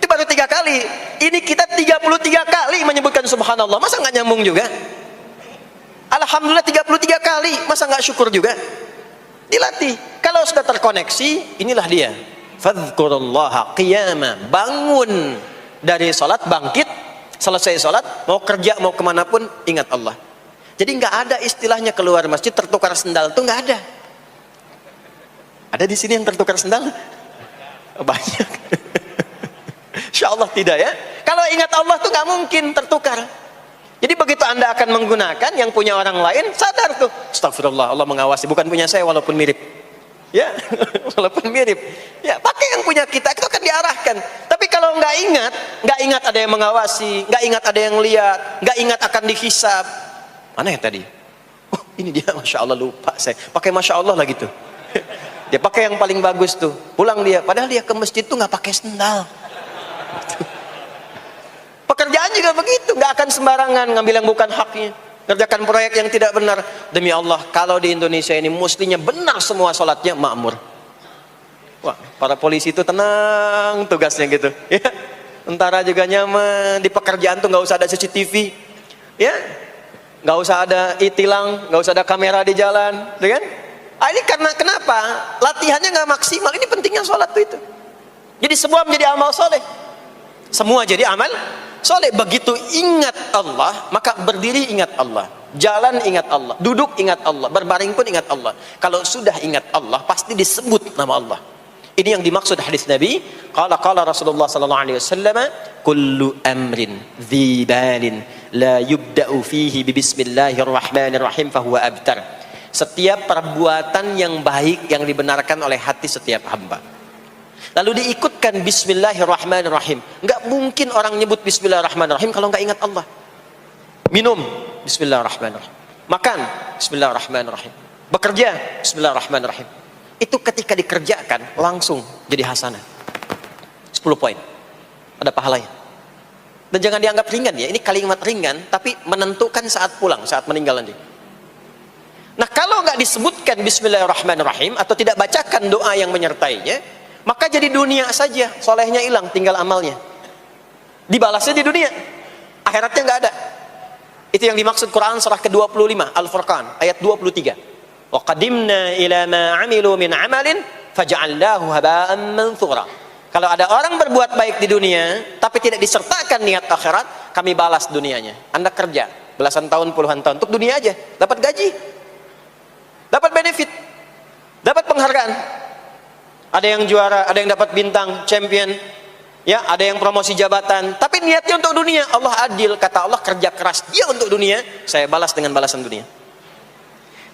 Itu baru 3 kali. Ini kita 33 kali menyebutkan subhanallah. Masa enggak nyambung juga? Alhamdulillah 33 kali. Masa enggak syukur juga? Dilatih. Kalau sudah terkoneksi, inilah dia. Fadhkurullaha qiyama. Bangun dari salat, bangkit, selesai salat, mau kerja, mau kemanapun, ingat Allah. Jadi nggak ada istilahnya keluar masjid tertukar sendal, tuh nggak ada. Ada di sini yang tertukar sendal? Banyak. Insya Allah tidak ya. kalau ingat Allah tuh nggak mungkin tertukar. Jadi begitu Anda akan menggunakan yang punya orang lain, sadar tuh, astagfirullah, Allah mengawasi, bukan punya saya walaupun mirip. Ya, walaupun mirip. Ya, pakai yang punya kita, itu akan diarahkan. Tapi kalau nggak ingat ada yang mengawasi, nggak ingat ada yang lihat, nggak ingat akan dihisab. Mana ya tadi? Oh, ini dia, masya Allah, lupa saya. Pakai masya Allah lah gitu. Dia pakai yang paling bagus tuh. Pulang dia, padahal dia ke masjid tuh nggak pakai sendal. Pekerjaan juga begitu, nggak akan sembarangan ngambil yang bukan haknya, kerjakan proyek yang tidak benar. Demi Allah, kalau di Indonesia ini mestinya benar semua sholatnya, makmur. Wah, para polisi itu tenang tugasnya gitu, ya. Tentara juga nyaman, di pekerjaan tuh nggak usah ada CCTV, ya, nggak usah ada e-tilang, nggak usah ada kamera di jalan, kan? Ini karena kenapa? Latihannya nggak maksimal. Ini pentingnya sholat tuh itu. Jadi semua menjadi amal soleh, semua jadi amal soleh. Begitu ingat Allah, maka berdiri ingat Allah, jalan ingat Allah, duduk ingat Allah, berbaring pun ingat Allah. Kalau sudah ingat Allah, pasti disebut nama Allah. Ini yang dimaksud hadis Nabi. Qala Rasulullah sallallahu alaihi wasallam, kullu amrin dhi balin la yubda'u fihi bi bismillahirrahmanirrahim fahuwa abtar. Setiap perbuatan yang baik yang dibenarkan oleh hati setiap hamba, lalu diikutkan bismillahirrahmanirrahim. Nggak mungkin orang nyebut bismillahirrahmanirrahim kalau nggak ingat Allah. Minum, bismillahirrahmanirrahim. Makan, bismillahirrahmanirrahim. Bekerja, bismillahirrahmanirrahim. Itu ketika dikerjakan langsung jadi hasanah. 10 poin. Ada pahalanya. Dan jangan dianggap ringan ya. Ini kalimat ringan tapi menentukan saat pulang, saat meninggal nanti. Nah, kalau nggak disebutkan bismillahirrahmanirrahim atau tidak bacakan doa yang menyertainya, maka jadi dunia saja, solehnya hilang, tinggal amalnya. Dibalasnya di dunia, akhiratnya nggak ada. Itu yang dimaksud Quran surah ke-25 Al-Furqan ayat 23. Wa qadimna ila ma 'amilu min 'amalin faj'alnahu haba'an manthura. Kalau ada orang berbuat baik di dunia tapi tidak disertakan niat akhirat, kami balas dunianya. Anda kerja belasan tahun, puluhan tahun untuk dunia aja, dapat gaji, dapat benefit, dapat penghargaan. Ada yang juara, ada yang dapat bintang, champion, ya, ada yang promosi jabatan, tapi niatnya untuk dunia. Allah adil, kata Allah, kerja keras dia untuk dunia, saya balas dengan balasan dunia.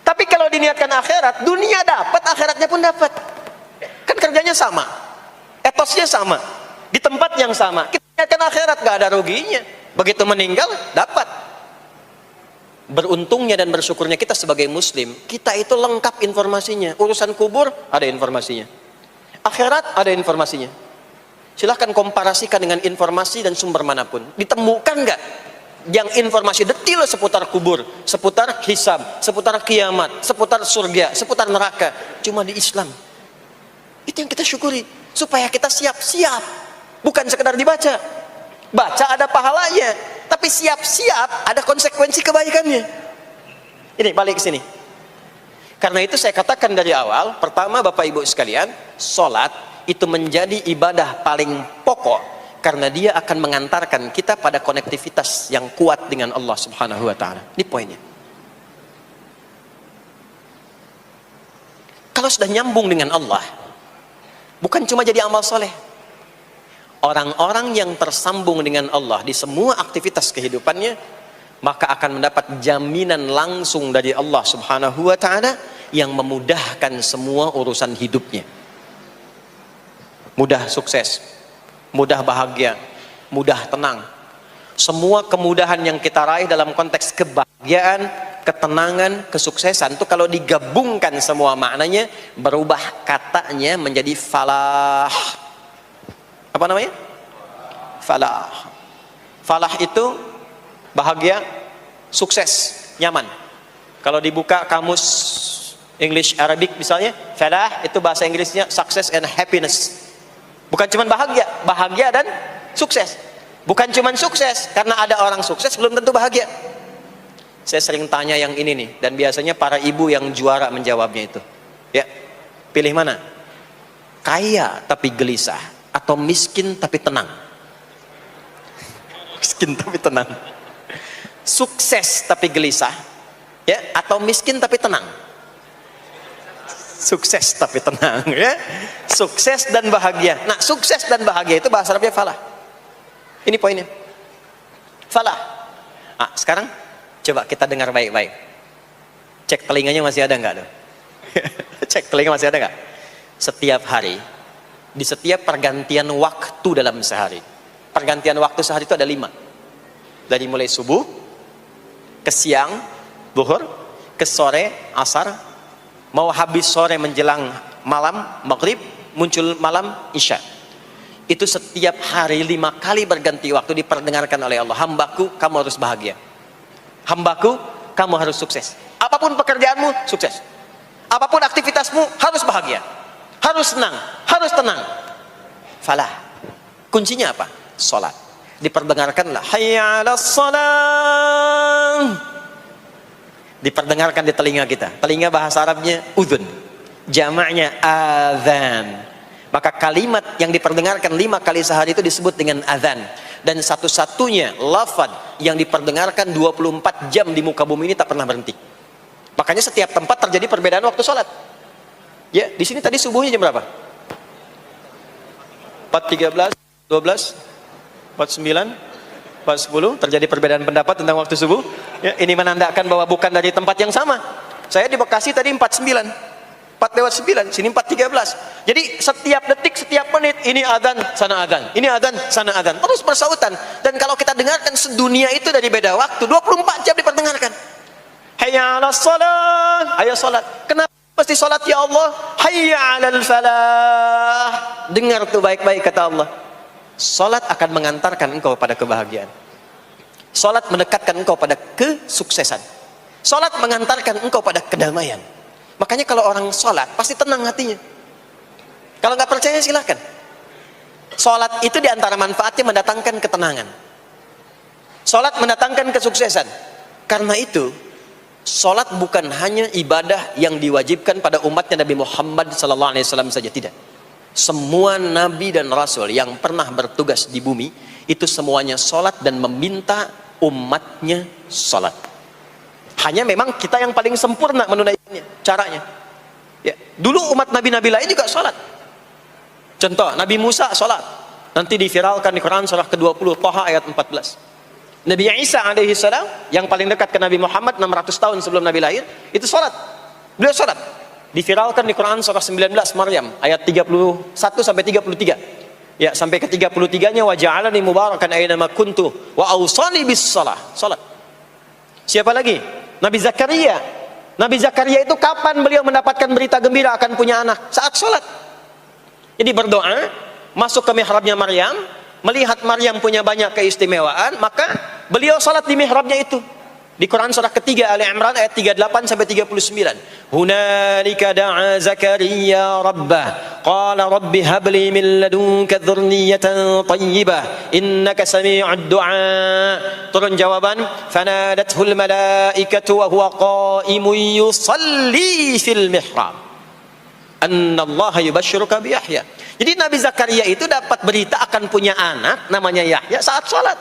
Tapi kalau diniatkan akhirat, dunia dapat, akhiratnya pun dapat. Kan kerjanya sama, etosnya sama, di tempat yang sama. Kita niatkan akhirat, gak ada ruginya. Begitu meninggal, dapat. Beruntungnya dan bersyukurnya kita sebagai muslim, kita itu lengkap informasinya. Urusan kubur ada informasinya, akhirat ada informasinya. Silahkan komparasikan dengan informasi dan sumber manapun. Ditemukan nggak yang informasi detil seputar kubur, seputar hisab, seputar kiamat, seputar surga, seputar neraka? Cuma di Islam. Itu yang kita syukuri, supaya kita siap-siap. Bukan sekedar dibaca, baca ada pahalanya, tapi siap-siap ada konsekuensi kebaikannya. Ini balik ke sini. Karena itu saya katakan dari awal, pertama Bapak Ibu sekalian, sholat itu menjadi ibadah paling pokok karena dia akan mengantarkan kita pada konektivitas yang kuat dengan Allah Subhanahu wa taala. Ini poinnya. Kalau sudah nyambung dengan Allah, bukan cuma jadi amal soleh. Orang-orang yang tersambung dengan Allah di semua aktivitas kehidupannya, maka akan mendapat jaminan langsung dari Allah Subhanahu wa taala yang memudahkan semua urusan hidupnya. Mudah sukses, mudah bahagia, mudah tenang. Semua kemudahan yang kita raih dalam konteks kebahagiaan, ketenangan, kesuksesan itu kalau digabungkan semua maknanya, berubah katanya menjadi falah. Apa namanya? Falah. Falah itu bahagia, sukses, nyaman. Kalau dibuka kamus English Arabic misalnya, falah itu bahasa Inggrisnya success and happiness. Bukan cuma bahagia, bahagia dan sukses. Bukan cuma sukses, karena ada orang sukses belum tentu bahagia. Saya sering tanya yang ini nih, dan biasanya para ibu yang juara menjawabnya itu. Ya, pilih mana? Kaya tapi gelisah, atau miskin tapi tenang? Miskin tapi tenang. Sukses tapi gelisah, ya, atau miskin tapi tenang? Sukses tapi tenang, ya. Sukses dan bahagia. Nah, sukses dan bahagia itu bahasa Arabnya falah. Ini poinnya. Falah. Sekarang coba kita dengar baik-baik. Cek telinganya masih ada nggak tuh? Cek telinga masih ada nggak? Setiap hari, di setiap pergantian waktu dalam sehari, pergantian waktu sehari itu ada 5. Dari mulai subuh, ke siang, zuhur, ke sore, asar, mau habis sore menjelang malam, maghrib, muncul malam, isya. Itu setiap hari 5 kali berganti waktu diperdengarkan oleh Allah. Hambaku, kamu harus bahagia. Hambaku, kamu harus sukses. Apapun pekerjaanmu, sukses. Apapun aktivitasmu, harus bahagia. Harus senang, harus tenang. Falah. Kuncinya apa? Salat. Diperdengarkanlah hayya 'alas shalah. Diperdengarkan di telinga kita. Telinga bahasa Arabnya udhun. Jamaknya adzan. Maka kalimat yang diperdengarkan 5 kali sehari itu disebut dengan adzan. Dan satu-satunya lafaz yang diperdengarkan 24 jam di muka bumi ini tak pernah berhenti. Makanya setiap tempat terjadi perbedaan waktu sholat. Ya, di sini tadi subuhnya jam berapa? 4.13, 12, 49, 4.10. Terjadi perbedaan pendapat tentang waktu subuh. Ya, ini menandakan bahwa bukan dari tempat yang sama. Saya di Bekasi tadi 49, 4:09, sini 4.13. Jadi setiap detik, setiap menit, ini adzan, sana adzan, ini adzan, sana adzan, terus bersautan. Dan kalau kita dengarkan sedunia itu dari beda waktu, 24 jam diperdengarkan. Hayya 'alas shalah, ayo salat. Kenapa pasti salat ya Allah? Hayya 'alal falah. Dengar tuh baik-baik kata Allah. Salat akan mengantarkan engkau pada kebahagiaan. Salat mendekatkan engkau pada kesuksesan. Salat mengantarkan engkau pada kedamaian. Makanya kalau orang salat pasti tenang hatinya. Kalau nggak percaya silakan. Salat itu diantara manfaatnya mendatangkan ketenangan. Salat mendatangkan kesuksesan. Karena itu salat bukan hanya ibadah yang diwajibkan pada umatnya Nabi Muhammad SAW saja, tidak. Semua nabi dan rasul yang pernah bertugas di bumi itu semuanya salat dan meminta umatnya salat. Hanya memang kita yang paling sempurna menunaikannya, caranya. Ya, dulu umat nabi-nabi lain juga salat. Contoh, Nabi Musa salat. Nanti diviralkan di Quran surah ke-20 Thaha ayat 14. Nabi Isa alaihi salam yang paling dekat ke Nabi Muhammad 600 tahun sebelum Nabi lahir, itu salat. Beliau salat. Diviralkan di Quran surah 19 Maryam ayat 31 sampai 33. Ya, sampai ke 33-nya wa ja'alani mubarakan aina ma kuntu wa awsani bis shalah. Salat. Siapa lagi? Nabi Zakaria. Nabi Zakaria itu kapan beliau mendapatkan berita gembira akan punya anak? Saat salat. Jadi berdoa, masuk ke mihrabnya Maryam, melihat Maryam punya banyak keistimewaan, maka beliau salat di mihrabnya itu. Di Quran surah ketiga Ali Imran ayat 38 sampai 39. Hunalika da'a Zakaria rabbah qala rabbi habli min ladunka dzurriyyatan thayyibah innaka sami'ud du'a. Turun jawaban, fanadathul malaikatu wa huwa qa'imun yusalli fil mihrab annallaha yubashshiruka bi Yahya. Jadi Nabi Zakaria itu dapat berita akan punya anak namanya Yahya saat salat.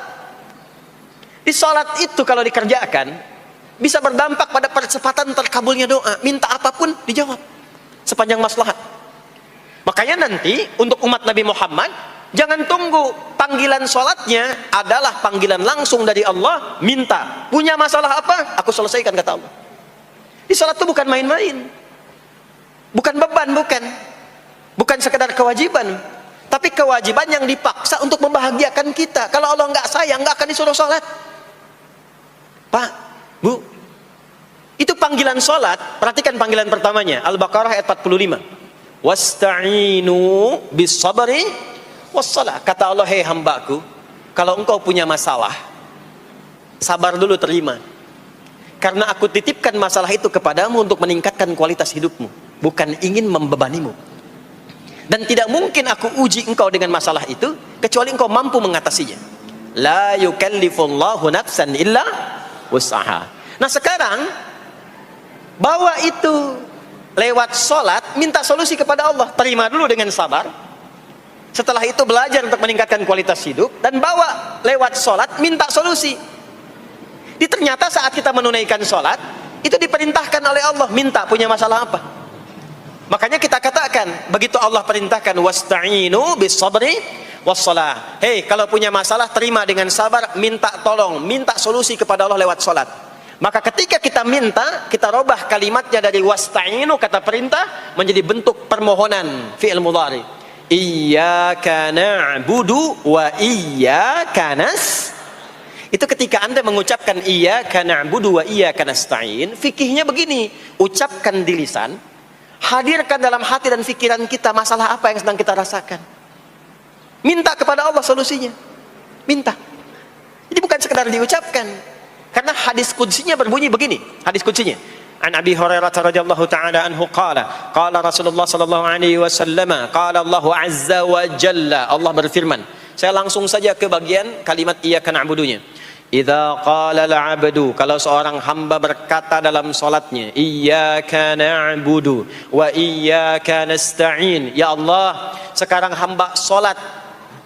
Di salat itu kalau dikerjakan bisa berdampak pada percepatan terkabulnya doa. Minta apapun dijawab sepanjang maslahat. Makanya nanti untuk umat Nabi Muhammad jangan tunggu, panggilan salatnya adalah panggilan langsung dari Allah. Minta, punya masalah apa? Aku selesaikan kata Allah. Di salat itu bukan main-main, bukan beban, bukan sekedar kewajiban, tapi kewajiban yang dipaksa untuk membahagiakan kita. Kalau Allah nggak sayang, nggak akan disuruh salat. Pak, Bu, itu panggilan salat. Perhatikan panggilan pertamanya, Al-Baqarah ayat 45. Wasta'inu bis sabri wassalah. Kata Allah, hei hambaku, kalau engkau punya masalah, sabar dulu, terima. Karena aku titipkan masalah itu kepadamu untuk meningkatkan kualitas hidupmu, bukan ingin membebanimu. Dan tidak mungkin aku uji engkau dengan masalah itu kecuali engkau mampu mengatasinya. La yukallifullahu nafsan illa wus'aha. Nah sekarang bawa itu lewat sholat, minta solusi kepada Allah, terima dulu dengan sabar. Setelah itu belajar untuk meningkatkan kualitas hidup, dan bawa lewat sholat, minta solusi. Ternyata saat kita menunaikan sholat itu diperintahkan oleh Allah, minta punya masalah apa. Makanya kita katakan, begitu Allah perintahkan wasta'inu bis sabri wassalah. Hei, kalau punya masalah terima dengan sabar, minta tolong, minta solusi kepada Allah lewat salat. Maka ketika kita minta, kita robah kalimatnya dari wasta'inu, kata perintah, menjadi bentuk permohonan, fi'il mudhari. Iyyaka na'budu wa iyyaka itu ketika Anda mengucapkan iyyaka na'budu wa iyyaka nasta'in, fikihnya begini, ucapkan di lisan, hadirkan dalam hati dan pikiran kita masalah apa yang sedang kita rasakan. Minta kepada Allah solusinya. Minta. Jadi bukan sekedar diucapkan. Karena hadis qudsinya berbunyi begini, hadis qudsinya. An Abi Hurairah radhiyallahu taala anhu qala, qala Rasulullah sallallahu alaihi wasallam, qala Allah azza wa jalla, Allah berfirman. Saya langsung saja ke bagian kalimat iyyaka na'budunya. Idza qala al-'abdu, kalau seorang hamba berkata dalam salatnya, iyyaka na'budu wa iyyaka nasta'in, ya Allah, sekarang hamba salat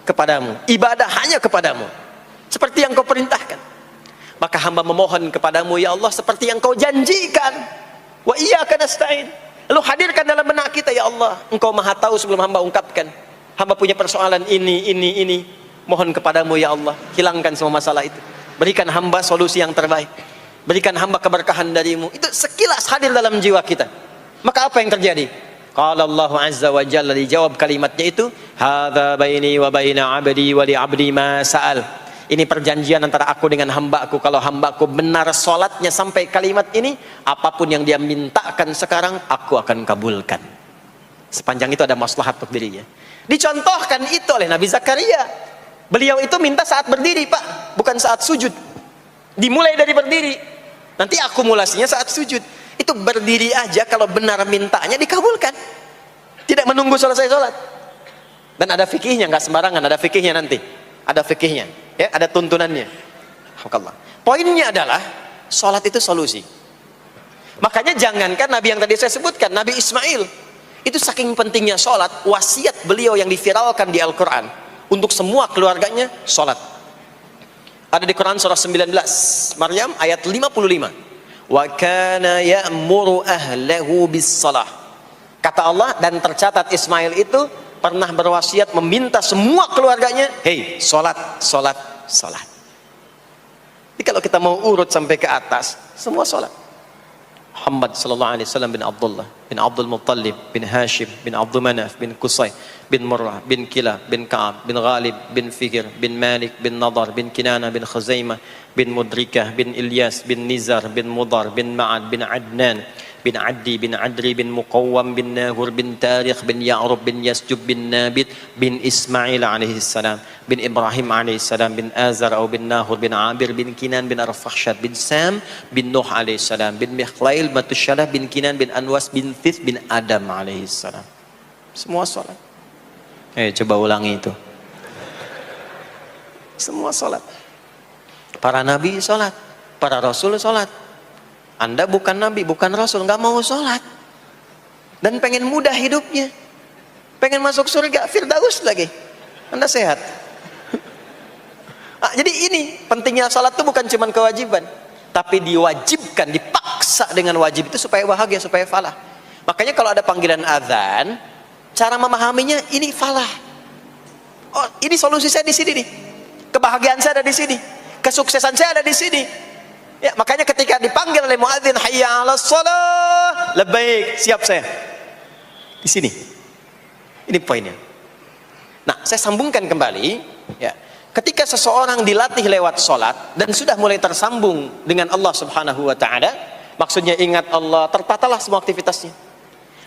kepadamu, ibadah hanya kepadamu, seperti yang kau perintahkan. Maka hamba memohon kepadamu, ya Allah, seperti yang kau janjikan. Wa iyyaka nasta'in. Lalu hadirkan dalam benak kita, ya Allah, engkau maha tahu sebelum hamba ungkapkan. Hamba punya persoalan ini. Mohon kepadamu, ya Allah, hilangkan semua masalah itu. Berikan hamba solusi yang terbaik. Berikan hamba keberkahan darimu. Itu sekilas hadir dalam jiwa kita. Maka apa yang terjadi? Qala Allah azza wa jalla, dijawab kalimatnya itu, hadza baini wa baina 'abdi wa li 'abdi ma sa'al. Ini perjanjian antara aku dengan hambaku. Kalau hambaku benar sholatnya sampai kalimat ini, apapun yang dia mintakan sekarang, aku akan kabulkan. Sepanjang itu ada maslahat untuk dirinya. Dicontohkan itu oleh Nabi Zakaria. Beliau itu minta saat berdiri, Pak, bukan saat sujud. Dimulai dari berdiri. Nanti akumulasinya saat sujud. Itu berdiri aja, kalau benar mintanya dikabulkan. Tidak menunggu selesai sholat. Dan ada fikihnya, nggak sembarangan, ada fikihnya nanti. Ada fikihnya, ya, ada tuntunannya. Poinnya adalah sholat itu solusi. Makanya jangankan Nabi yang tadi saya sebutkan, Nabi Ismail itu saking pentingnya sholat, wasiat beliau yang diviralkan di Al-Quran untuk semua keluarganya sholat. Ada di Quran surah 19 Maryam ayat 55. Wa kana ya'muru ahlahu bis shalah. Kata Allah, dan tercatat Ismail itu pernah berwasiat meminta semua keluarganya, hei, sholat. Jadi kalau kita mau urut sampai ke atas, semua sholat. Muhammad sallallahu alaihi wasallam bin Abdullah bin Abdul Muttalib bin Hashim bin Abdul Manaf bin Qusay bin Murrah bin Kilab bin Ka'ab bin Ghalib bin Fikir bin Malik bin Nadar bin Kinana bin Khuzaimah bin Mudrikah bin Ilyas bin Nizar bin Mudar bin Ma'ad bin Adnan bin Addi bin Adri bin Muqawwam bin Nahur bin Tarikh bin Ya'rub bin Yasjub bin Nabit bin Ismail alaihi salam bin Ibrahim alaihi salam bin Azar atau bin Nahur bin Abir bin Kinan bin Arfakhshad bin Sam bin Nuh alaihi salam bin Mikhlail Matusyalah bin Kinan bin Anwas bin Thith bin Adam alaihi salam. Semua sholat. Coba ulangi itu. Semua sholat. Para nabi sholat, para rasul sholat. Anda bukan nabi, bukan rasul, nggak mau sholat, dan pengen mudah hidupnya, pengen masuk surga Firdaus lagi, Anda sehat. Jadi ini pentingnya sholat itu bukan cuma kewajiban, tapi diwajibkan, dipaksa dengan wajib itu supaya bahagia, supaya falah. Makanya kalau ada panggilan azan, cara memahaminya ini falah. Oh, ini solusi saya di sini nih, kebahagiaan saya ada di sini, kesuksesan saya ada di sini. Ya, makanya ketika dipanggil oleh muadzin, hayya 'alas shalah, labbaik, siap saya. Di sini. Ini poinnya. Nah, saya sambungkan kembali, ya. Ketika seseorang dilatih lewat salat dan sudah mulai tersambung dengan Allah Subhanahu wa taala, maksudnya ingat Allah, tertatalah semua aktivitasnya.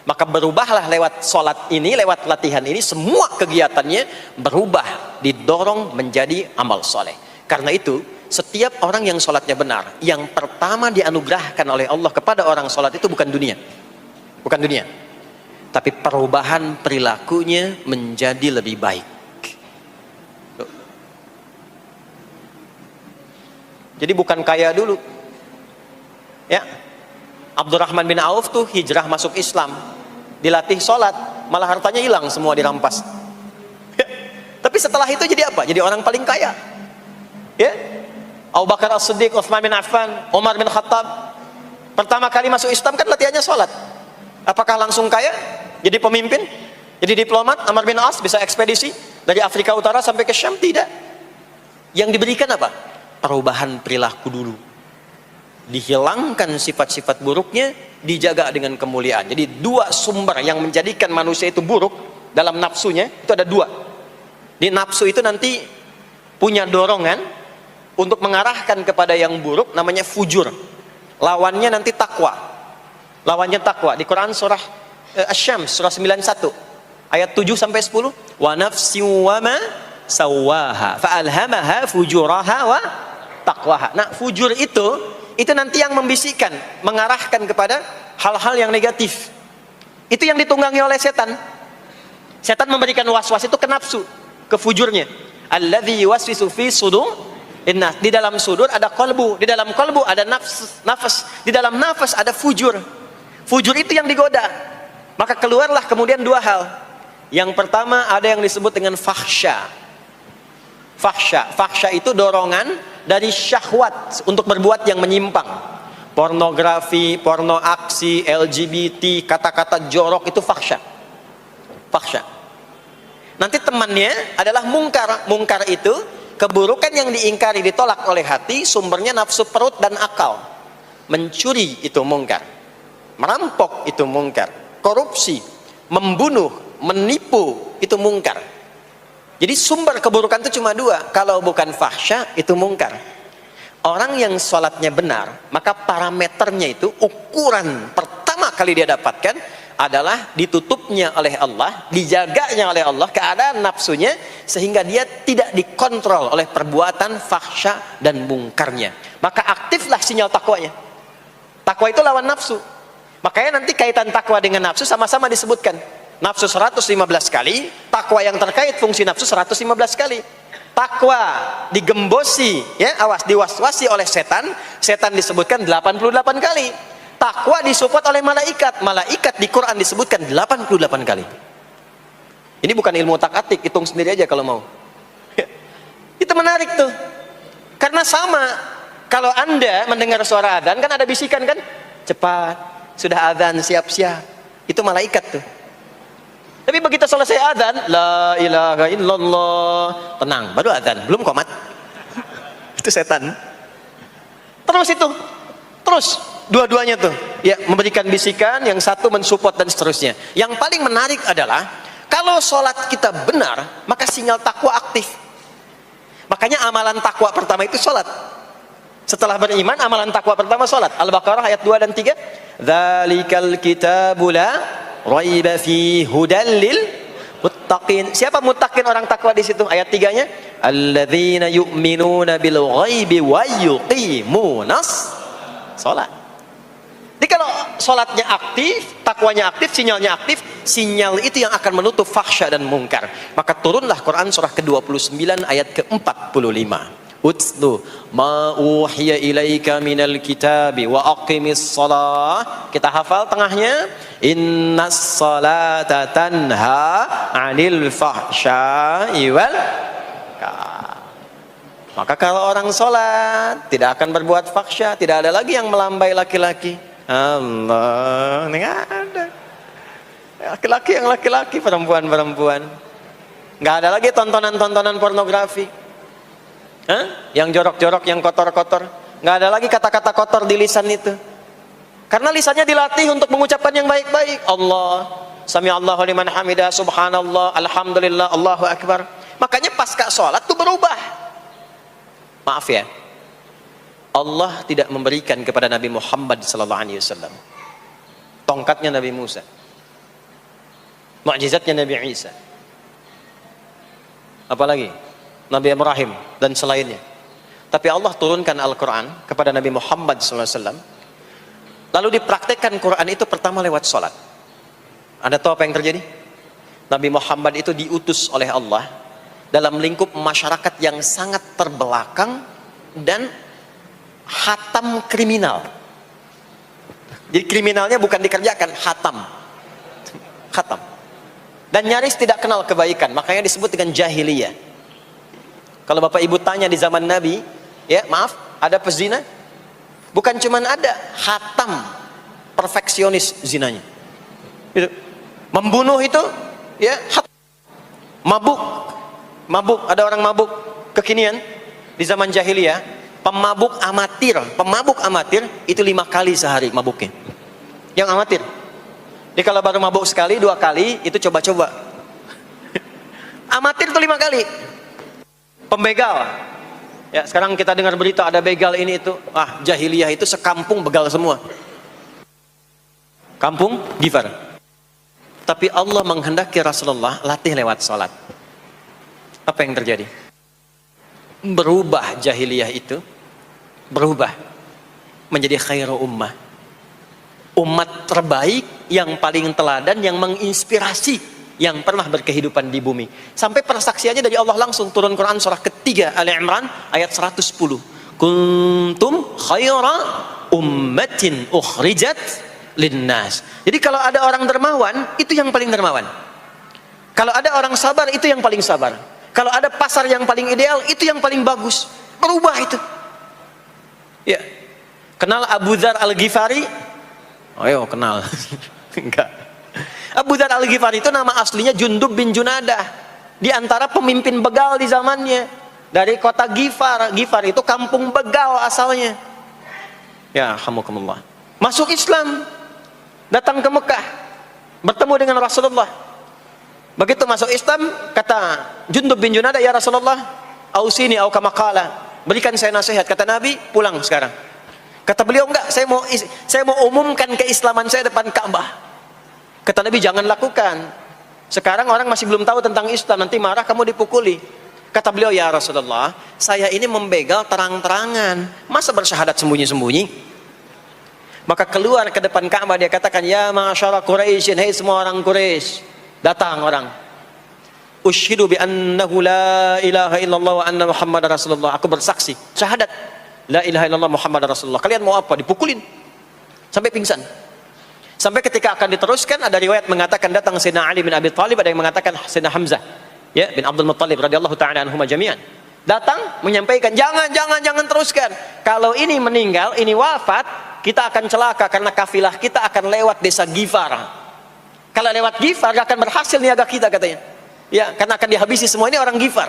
Maka berubahlah lewat salat ini, lewat latihan ini, semua kegiatannya berubah, didorong menjadi amal soleh. Karena itu, setiap orang yang sholatnya benar, yang pertama dianugerahkan oleh Allah kepada orang sholat itu bukan dunia, tapi perubahan perilakunya menjadi lebih baik. Jadi bukan kaya dulu, ya. Abdurrahman bin Auf tuh hijrah masuk Islam, dilatih sholat, malah hartanya hilang semua, dirampas. Tapi setelah itu jadi apa? Jadi orang paling kaya, ya. Abu Bakar As-Siddiq, Utsman bin Affan, Umar bin Khattab, pertama kali masuk Islam kan latihannya sholat. Apakah langsung kaya? Jadi pemimpin? Jadi diplomat? Amr bin As bisa ekspedisi? Dari Afrika Utara sampai ke Syam tidak. Yang diberikan apa? Perubahan perilaku dulu. Dihilangkan sifat-sifat buruknya, dijaga dengan kemuliaan. Jadi dua sumber yang menjadikan manusia itu buruk dalam nafsunya, itu ada dua. Di nafsu itu nanti punya dorongan untuk mengarahkan kepada yang buruk, namanya fujur. Lawannya nanti takwa. Lawannya takwa. Di Quran surah Asy-Syams surah 91 ayat 7 sampai 10. Wa nafsin wa ma sawwaha fa'alhamaha fujuraha wa taqwaha. Nah, fujur itu nanti yang membisikkan, mengarahkan kepada hal-hal yang negatif. Itu yang ditunggangi oleh setan. Setan memberikan was-was itu ke nafsu, ke fujurnya. Alladzi yuwaswisu fi sudur innas. Di dalam sudur ada qalbu, di dalam qalbu ada nafas, di dalam nafas ada fujur. Fujur itu yang digoda. Maka keluarlah kemudian dua hal. Yang pertama ada yang disebut dengan fahsya. Fahsya itu dorongan dari syahwat untuk berbuat yang menyimpang. Pornografi, porno aksi, LGBT, kata-kata jorok itu fahsya. Nanti temannya adalah mungkar. Mungkar itu keburukan yang diingkari, ditolak oleh hati, sumbernya nafsu perut dan akal. Mencuri itu mungkar, merampok itu mungkar, korupsi, membunuh, menipu itu mungkar. Jadi sumber keburukan itu cuma dua. Kalau bukan fahsya itu mungkar. Orang yang sholatnya benar, maka parameternya itu, ukuran pertama kali dia dapatkan adalah ditutupnya oleh Allah, dijaganya oleh Allah keadaan nafsunya, sehingga dia tidak dikontrol oleh perbuatan fahsya dan mungkarnya. Maka aktiflah sinyal takwanya. Takwa itu lawan nafsu. Makanya nanti kaitan takwa dengan nafsu sama-sama disebutkan. Nafsu 115 kali, takwa yang terkait fungsi nafsu 115 kali. Takwa digembosi, ya, awas, diwaswasi oleh setan, setan disebutkan 88 kali. Takwa disupport oleh malaikat, malaikat di Quran disebutkan 88 kali. Ini bukan ilmu tak-atik, hitung sendiri aja kalau mau. Itu menarik tuh. Karena sama, kalau Anda mendengar suara adzan kan ada bisikan kan? Cepat, sudah adzan, siap-siap. Itu malaikat tuh. Tapi begitu selesai adzan, la ilaha illallah, tenang, baru adzan, belum qomat. Itu setan. Terus dua-duanya tuh, ya, memberikan bisikan, yang satu mensupport dan seterusnya. Yang paling menarik adalah kalau sholat kita benar, maka sinyal takwa aktif. Makanya amalan takwa pertama itu sholat. Setelah beriman, amalan takwa pertama sholat. Al-Baqarah ayat 2 dan 3. Dzalikal kitabu la raiba fi hudal lil muttaqin. Siapa muttaqin, orang takwa di situ? Ayat 3-nya, alladzina yu'minuna bil ghaibi wa yuqimunas sholat. Jadi kalau sholatnya aktif, takwanya aktif, sinyalnya aktif, sinyal itu yang akan menutup fahsya dan mungkar. Maka turunlah Quran surah ke-29 ayat ke-45. Utslu ma uhiya ilaika minal kitabi wa aqimis shalah. Kita hafal tengahnya, innas salata tanha 'anil fahsya'i wal munkar. Maka kalau orang sholat tidak akan berbuat fahsya, tidak ada lagi yang melambai laki-laki. Allah, nggak ada. Laki-laki yang laki-laki, perempuan-perempuan. Nggak ada lagi tontonan-tontonan pornografi. Yang jorok-jorok, yang kotor-kotor. Nggak ada lagi kata-kata kotor di lisan itu. Karena lisannya dilatih untuk mengucapkan yang baik-baik. Allah, sami'allahu liman hamidah, subhanallah, alhamdulillah, Allahu akbar. Makanya pasca sholat itu berubah. Maaf ya, Allah tidak memberikan kepada Nabi Muhammad SAW tongkatnya Nabi Musa, mukjizatnya Nabi Isa, apalagi Nabi Ibrahim dan selainnya. Tapi Allah turunkan Al-Quran kepada Nabi Muhammad SAW, lalu dipraktekkan Quran itu pertama lewat sholat. Anda tahu apa yang terjadi? Nabi Muhammad itu diutus oleh Allah dalam lingkup masyarakat yang sangat terbelakang dan hatam kriminal. Jadi kriminalnya bukan dikerjakan, hatam. Dan nyaris tidak kenal kebaikan, makanya disebut dengan jahiliyah. Kalau Bapak Ibu tanya di zaman Nabi, ya maaf, ada pezina? Bukan cuman ada, hatam, perfeksionis zinanya. Itu. Membunuh itu, ya, mabuk, Mabuk, ada orang mabuk kekinian di zaman jahiliyah, pemabuk amatir itu 5 kali sehari mabuknya. Yang amatir. Jadi kalau baru mabuk sekali, 2 kali itu coba-coba. Amatir itu 5 kali. Pembegal. Ya, sekarang kita dengar berita ada begal ini itu. Ah, jahiliyah itu sekampung begal semua. Kampung Gifar. Tapi Allah menghendaki Rasulullah latih lewat salat. Apa yang terjadi? Berubah jahiliyah itu, berubah menjadi khairu ummah. Umat terbaik yang paling teladan, yang menginspirasi, yang pernah berkehidupan di bumi. Sampai persaksiannya dari Allah langsung, turun Quran surah ketiga Ali Imran ayat 110. Kuntum khaira ummatin ukhrijat linnas. Jadi kalau ada orang dermawan, itu yang paling dermawan. Kalau ada orang sabar, itu yang paling sabar. Kalau ada pasar yang paling ideal, itu yang paling bagus. Berubah itu. Ya. Kenal Abu Dzar Al-Ghifari? Oh, yo, kenal. Enggak. Abu Dzar Al-Ghifari itu nama aslinya Jundub bin Junadah. Di antara pemimpin begal di zamannya. Dari kota Ghifar. Ghifar itu kampung begal asalnya. Ya, alhamdulillah. Masuk Islam. Datang ke Mekah. Bertemu dengan Rasulullah. Begitu masuk Islam, kata Jundub bin Junadah, ya Rasulullah, ausini au kama qala, berikan saya nasihat. Kata Nabi, pulang sekarang. Kata beliau, enggak, saya mau umumkan keislaman saya depan Ka'bah. Kata Nabi, jangan lakukan. Sekarang orang masih belum tahu tentang Islam, nanti marah kamu dipukuli. Kata beliau, ya Rasulullah, saya ini membegal terang-terangan, masa bersyahadat sembunyi-sembunyi? Maka keluar ke depan Ka'bah, dia katakan, ya ma'asyara Quraisyin, hei semua orang Quraisy. Datang orang. Usyhidu bi annahu la ilaha illallah wa anna Muhammadar Rasulullah. Aku bersaksi, syahadat la ilaha illallah Muhammadar Rasulullah. Kalian mau apa? Dipukulin sampai pingsan. Sampai ketika akan diteruskan, ada riwayat mengatakan datang Sayyidina Ali bin Abi Thalib, ada yang mengatakan Sayyidina Hamzah, ya, bin Abdul Muttalib radhiyallahu taala anhuma jami'an. Datang menyampaikan, jangan teruskan. Kalau ini meninggal, ini wafat, kita akan celaka karena kafilah kita akan lewat desa Ghifar. Kalau lewat Ghifar gak akan berhasil niaga kita, katanya. Ya, karena akan dihabisi semua ini orang Ghifar.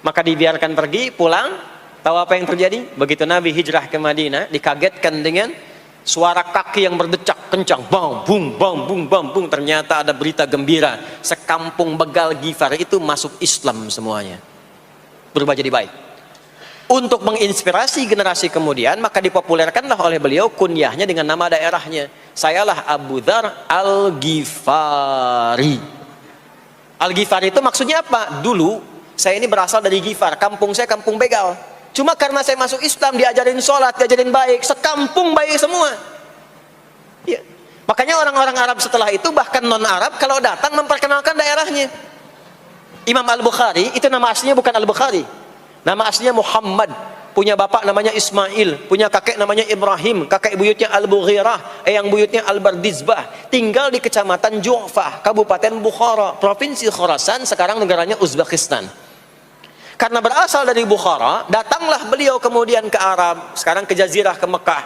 Maka dibiarkan pergi, pulang. Tahu apa yang terjadi? Begitu Nabi hijrah ke Madinah, dikagetkan dengan suara kaki yang berdecak kencang. Bang, bung, bang, bung, bang, bung. Ternyata ada berita gembira. Sekampung begal Ghifar itu masuk Islam semuanya. Berubah jadi baik. Untuk menginspirasi generasi kemudian, maka dipopulerkanlah oleh beliau kunyahnya dengan nama daerahnya. Sayalah Abu Dzar Al-Ghifari. Al-Ghifari itu maksudnya apa? Dulu saya ini berasal dari Ghifar, kampung saya kampung begal. Cuma karena saya masuk Islam, diajarin sholat, diajarin baik, sekampung baik semua. Ya. Makanya orang-orang Arab setelah itu, bahkan non-Arab, kalau datang memperkenalkan daerahnya. Imam Al-Bukhari, itu nama aslinya bukan Al-Bukhari. Nama aslinya Muhammad, punya bapak namanya Ismail, punya kakek namanya Ibrahim, kakek buyutnya Al-Bughirah, yang buyutnya Al-Bardizbah, tinggal di kecamatan Ju'fah, Kabupaten Bukhara, Provinsi Khorasan, sekarang negaranya Uzbekistan. Karena berasal dari Bukhara, datanglah beliau kemudian ke Arab, sekarang ke Jazirah, ke Mekah,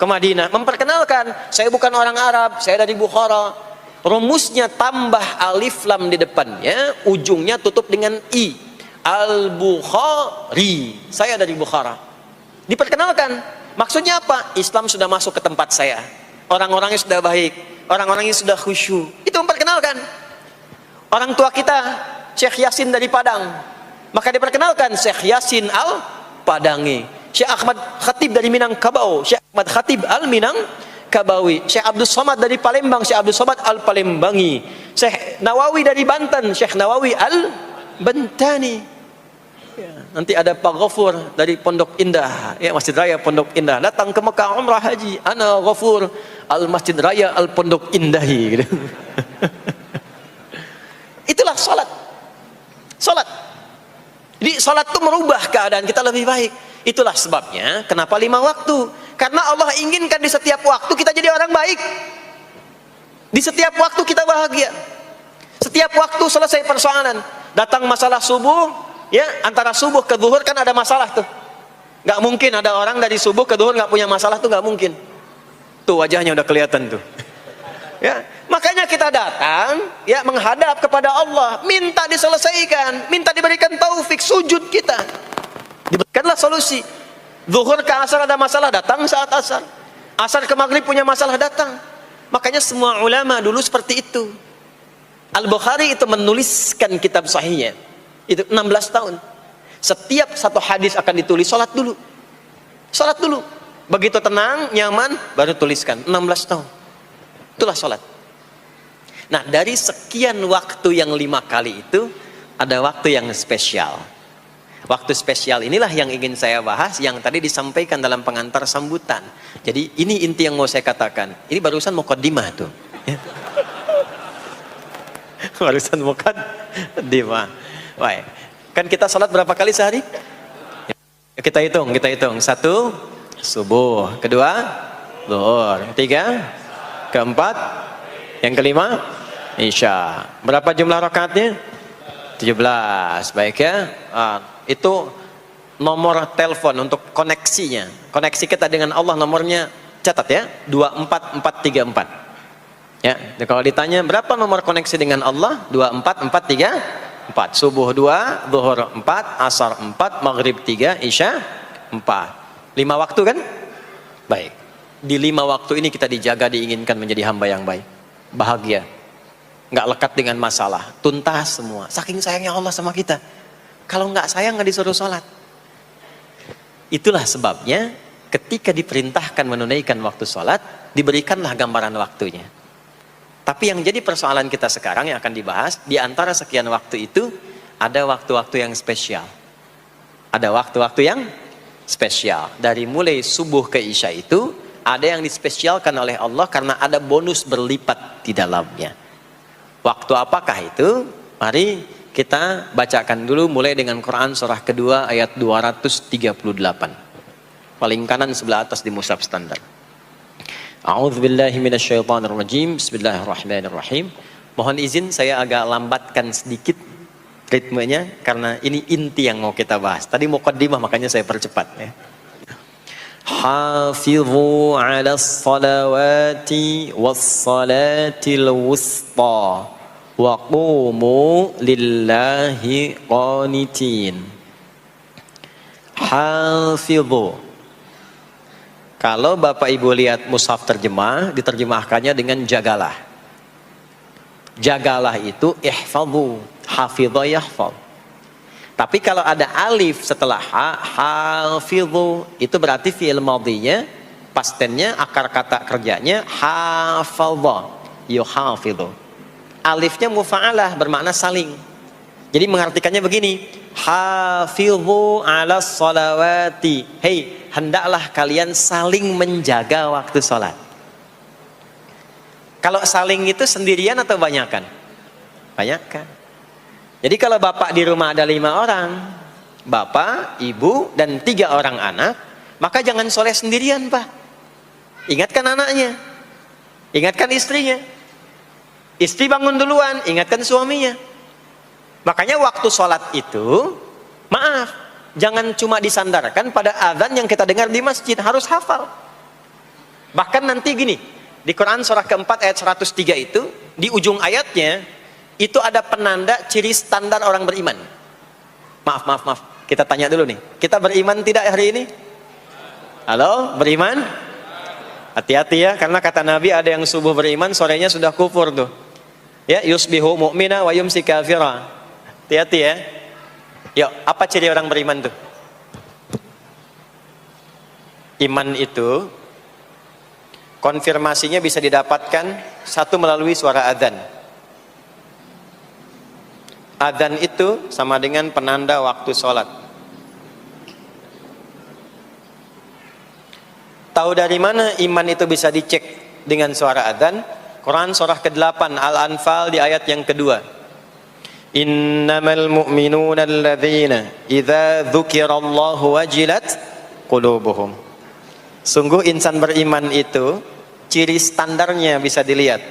ke Madinah, memperkenalkan, saya bukan orang Arab, saya dari Bukhara. Rumusnya tambah alif lam di depannya, ujungnya tutup dengan i. Al-Bukhari, saya dari Bukhara. Diperkenalkan, maksudnya apa? Islam sudah masuk ke tempat saya, orang-orangnya sudah baik, orang-orangnya sudah khusyuk. Itu memperkenalkan. Orang tua kita Syekh Yasin dari Padang, maka diperkenalkan Syekh Yasin Al-Padangi. Syekh Ahmad Khatib dari Minangkabau, Syekh Ahmad Khatib Al-Minangkabawi. Syekh Abdul Somad dari Palembang, Syekh Abdul Somad Al-Palembangi. Syekh Nawawi dari Banten, Syekh Nawawi Al-Bantani. Ya, nanti ada Pak Ghafur dari Pondok Indah, ya, Masjid Raya Pondok Indah, datang ke Mekah umrah haji, ana Ghafur al Masjid Raya al Pondok Indahi, gitu. Itulah salat. Salat. Jadi salat itu merubah keadaan kita lebih baik. Itulah sebabnya kenapa 5 waktu. Karena Allah inginkan di setiap waktu kita jadi orang baik. Di setiap waktu kita bahagia. Setiap waktu selesai persoalan. Datang masalah subuh, ya, antara subuh ke zuhur kan ada masalah tuh. Gak mungkin ada orang dari subuh ke zuhur gak punya masalah tuh, gak mungkin. Tuh wajahnya udah kelihatan tuh. Ya, makanya kita datang ya menghadap kepada Allah, minta diselesaikan, minta diberikan taufik, sujud kita. Diberikanlah solusi. Zuhur ke asar ada masalah, datang saat asar. Asar ke maghrib punya masalah, datang. Makanya semua ulama dulu seperti itu. Al-Bukhari itu menuliskan kitab sahihnya itu 16 tahun. Setiap satu hadis akan ditulis, salat dulu. Salat dulu. Begitu tenang, nyaman, baru tuliskan. 16 tahun. Itulah sholat. Nah, dari sekian waktu yang 5 kali itu, ada waktu yang spesial. Waktu spesial inilah yang ingin saya bahas, yang tadi disampaikan dalam pengantar sambutan. Jadi ini inti yang mau saya katakan. Ini barusan muqaddimah tuh. Barusan muqaddimah. Baik. Kan kita sholat berapa kali sehari? Kita hitung. 1, subuh. 2, zuhur. 3, keempat, yang kelima, isya. Berapa jumlah rakaatnya? 17. Baik ya. Itu nomor telepon untuk koneksinya. Koneksi kita dengan Allah nomornya catat ya. 24434. Ya. Jadi kalau ditanya berapa nomor koneksi dengan Allah? 24434. Subuh 2, zuhur 4, asar 4, maghrib 3, isya 4. 5 waktu kan? Baik. Di 5 waktu ini kita dijaga, diinginkan menjadi hamba yang baik, bahagia, nggak lekat dengan masalah, tuntas semua. Saking sayangnya Allah sama kita, kalau nggak sayang nggak disuruh sholat. Itulah sebabnya ketika diperintahkan menunaikan waktu sholat, diberikanlah gambaran waktunya. Tapi yang jadi persoalan kita sekarang yang akan dibahas, di antara sekian waktu itu ada waktu-waktu yang spesial. Ada waktu-waktu yang spesial. Dari mulai subuh ke isya itu ada yang dispesialkan oleh Allah karena ada bonus berlipat di dalamnya. Waktu apakah itu? Mari kita bacakan dulu mulai dengan Quran surah kedua ayat 238. Paling kanan sebelah atas di mushaf standar. A'udzubillahi minasyaitonirrajim. Bismillahirrahmanirrahim. Mohon izin saya agak lambatkan sedikit ritmenya karena ini inti yang mau kita bahas. Tadi muqaddimah makanya saya percepat ya. Hafidhu 'alas salawati was-salatil wusta wa qumu lillahi qanitin. Hafidhu. Kalau Bapak Ibu lihat mushaf terjemah, diterjemahkannya dengan jagalah. Jagalah itu ihfadhu, hafidha yahfadh. Tapi kalau ada alif setelah hafidhu, itu berarti fi'il madhinya, past tense-nya, akar kata kerjanya hafadha, yuhafidhu. Alifnya mufa'alah, bermakna saling. Jadi mengartikannya begini, hafidhu 'alas salawati. Hei, hendaklah kalian saling menjaga waktu sholat. Kalau saling itu sendirian atau banyakan? Banyakan. Jadi kalau bapak di rumah ada 5 orang, bapak, ibu, dan 3 orang anak, maka jangan soleh sendirian, Pak. Ingatkan anaknya, ingatkan istrinya. Istri bangun duluan, ingatkan suaminya. Makanya waktu sholat itu, maaf, jangan cuma disandarkan pada azan yang kita dengar di masjid, harus hafal. Bahkan nanti gini, di Quran surah keempat ayat 103 itu, di ujung ayatnya, itu ada penanda ciri standar orang beriman. Maaf. Kita tanya dulu nih. Kita beriman tidak hari ini? Halo, beriman? Hati-hati ya, karena kata Nabi ada yang subuh beriman, sorenya sudah kufur tuh. Ya, yusbihu mu'mina wa yumsi kafira. Hati-hati ya. Yuk, apa ciri orang beriman tuh? Iman itu konfirmasinya bisa didapatkan satu melalui suara adzan. Adzan itu sama dengan penanda waktu sholat. Tahu dari mana iman itu bisa dicek dengan suara adzan? Quran surah ke-8 Al-Anfal di ayat yang kedua. Innamal mu'minuna alladzina idza dzukirallahu wajilat qulubuhum. Sungguh insan beriman itu ciri standarnya bisa dilihat.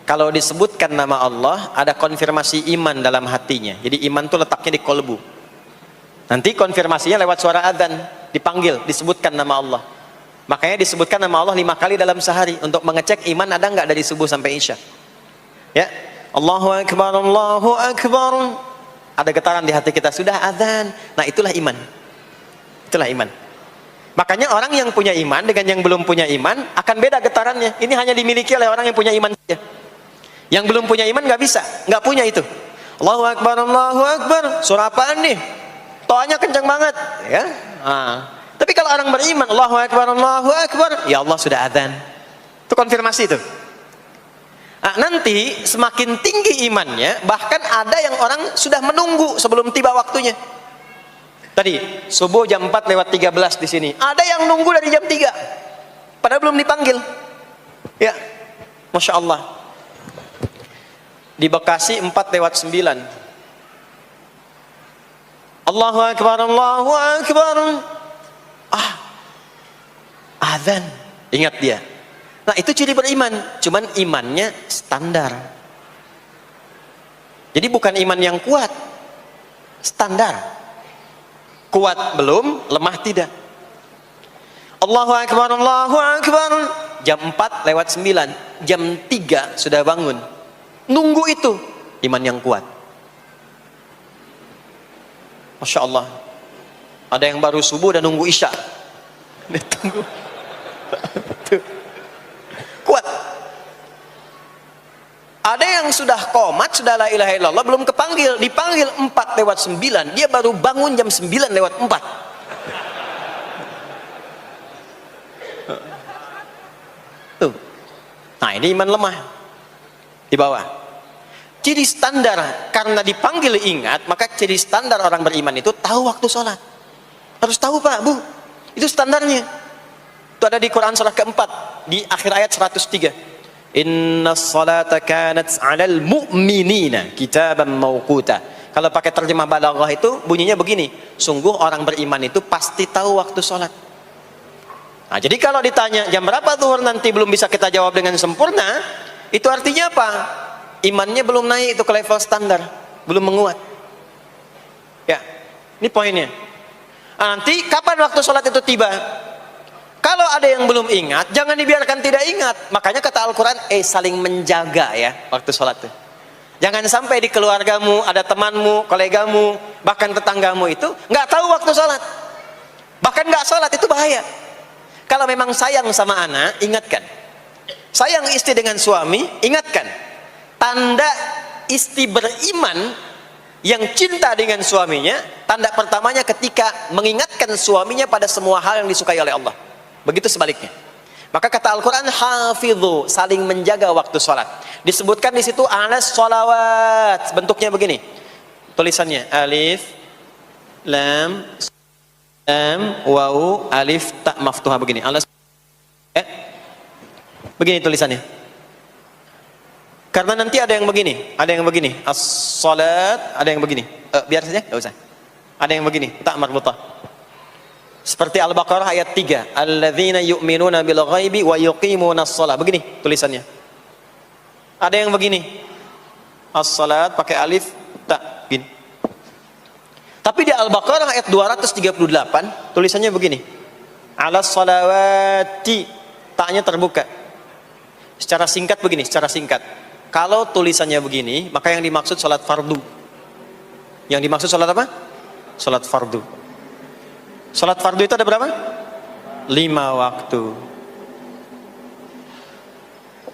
Kalau disebutkan nama Allah, ada konfirmasi iman dalam hatinya. Jadi iman itu letaknya di kolbu. Nanti konfirmasinya lewat suara adzan, dipanggil, disebutkan nama Allah. Makanya disebutkan nama Allah 5 kali dalam sehari untuk mengecek iman ada nggak dari subuh sampai isya. Ya, Allahu Akbar, Allahu Akbar. Ada getaran di hati kita, sudah azan. Nah, itulah iman. Itulah iman. Makanya orang yang punya iman dengan yang belum punya iman akan beda getarannya. Ini hanya dimiliki oleh orang yang punya iman saja. Yang belum punya iman nggak bisa, nggak punya itu. Allahu Akbar, Allahu Akbar. Surah apaan nih? Toanya kencang banget, ya. Tapi kalau orang beriman, Allahu Akbar, Allahu Akbar, ya Allah sudah azan. Itu konfirmasi itu. Nah, nanti semakin tinggi imannya, bahkan ada yang orang sudah menunggu sebelum tiba waktunya. Tadi subuh jam 4:13 di sini. Ada yang nunggu dari jam 3, padahal belum dipanggil. Ya, masya Allah. Di Bekasi 4:09. Allahu Akbar, Allahu Akbar. Azan. Ingat dia. Nah, itu ciri beriman. Cuman imannya standar. Jadi bukan iman yang kuat. Standar. Kuat belum, lemah tidak. Allahu Akbar, Allahu Akbar. Jam 4:09. Jam 3 sudah bangun. Nunggu itu. Iman yang kuat. Masya Allah. Ada yang baru subuh dan nunggu isya. Tunggu. Kuat. Ada yang sudah qomat, sudah la ilaha illallah, belum kepanggil, dipanggil 4:09, dia baru bangun jam 9:04. Tuh. Nah, ini iman lemah. Di bawah. Ciri standar, karena dipanggil ingat, maka ciri standar orang beriman itu tahu waktu sholat. Harus tahu, Pak, Bu. Itu standarnya. Itu ada di Quran surah keempat, di akhir ayat 103. Inna salata kanat 'alal mu'minina kitaban mawquta. Kalau pakai terjemah balaghah itu bunyinya begini, sungguh orang beriman itu pasti tahu waktu sholat. Nah, jadi kalau ditanya jam berapa zuhur nanti belum bisa kita jawab dengan sempurna, itu artinya apa? Imannya belum naik itu ke level standar, belum menguat. Ya, ini poinnya. Nanti kapan waktu sholat itu tiba? Kalau ada yang belum ingat, jangan dibiarkan tidak ingat. Makanya kata Al-Quran, saling menjaga ya waktu sholat itu. Jangan sampai di keluargamu, ada temanmu, kolegamu, bahkan tetanggamu itu nggak tahu waktu sholat. Bahkan nggak sholat, itu bahaya. Kalau memang sayang sama anak, ingatkan. Sayang istri dengan suami, ingatkan. Tanda istri beriman yang cinta dengan suaminya, tanda pertamanya ketika mengingatkan suaminya pada semua hal yang disukai oleh Allah. Begitu sebaliknya. Maka kata Al-Quran, hafidhu, saling menjaga waktu sholat. Disebutkan di situ alas sholawat, bentuknya begini. Tulisannya alif, lam, waw, alif, ta maftuha begini. Alas, begini tulisannya. Karena nanti ada yang begini, as-salat, ada yang begini. Biar saja, enggak usah. Ada yang begini, ta marbutah. Seperti Al-Baqarah ayat 3, alladzina yu'minuna bil ghaibi wa yuqimunas shalah. Begini tulisannya. Ada yang begini. As-salat pakai alif, ta, gini. Tapi di Al-Baqarah ayat 238 tulisannya begini. Alas salawati, taknya terbuka. Secara singkat begini, secara singkat. Kalau tulisannya begini, maka yang dimaksud salat fardu. Yang dimaksud salat apa? Salat fardu. Salat fardu itu ada berapa? 5 waktu.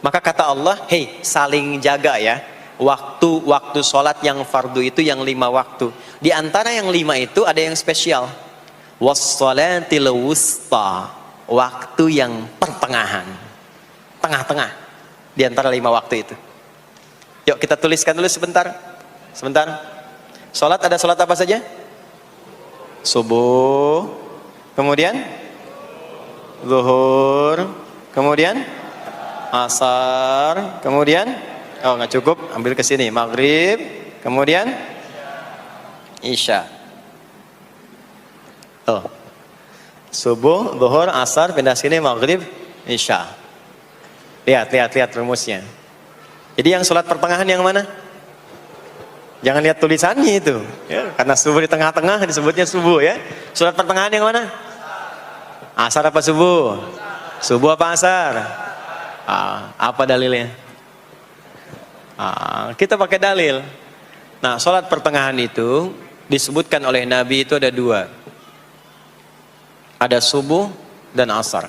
Maka kata Allah, hei, saling jaga ya. Waktu salat yang fardu itu yang 5 waktu. Di antara yang 5 itu ada yang spesial. Was-salatil wusta, waktu yang pertengahan. Tengah-tengah. Di antara 5 waktu itu. Yuk kita tuliskan dulu sebentar. Sebentar. Salat ada salat apa saja? Subuh, kemudian zuhur, kemudian asar, kemudian nggak cukup, ambil ke sini, maghrib, kemudian isya. Subuh, zuhur, asar, pindah sini, maghrib, isya. Lihat rumusnya. Jadi yang sholat pertengahan yang mana? Jangan lihat tulisannya itu, ya, karena subuh di tengah-tengah disebutnya subuh ya. Sholat pertengahan yang mana? Asar apa subuh? Subuh apa asar? Apa dalilnya? Kita pakai dalil. Nah, sholat pertengahan itu disebutkan oleh Nabi itu ada dua. Ada subuh dan asar.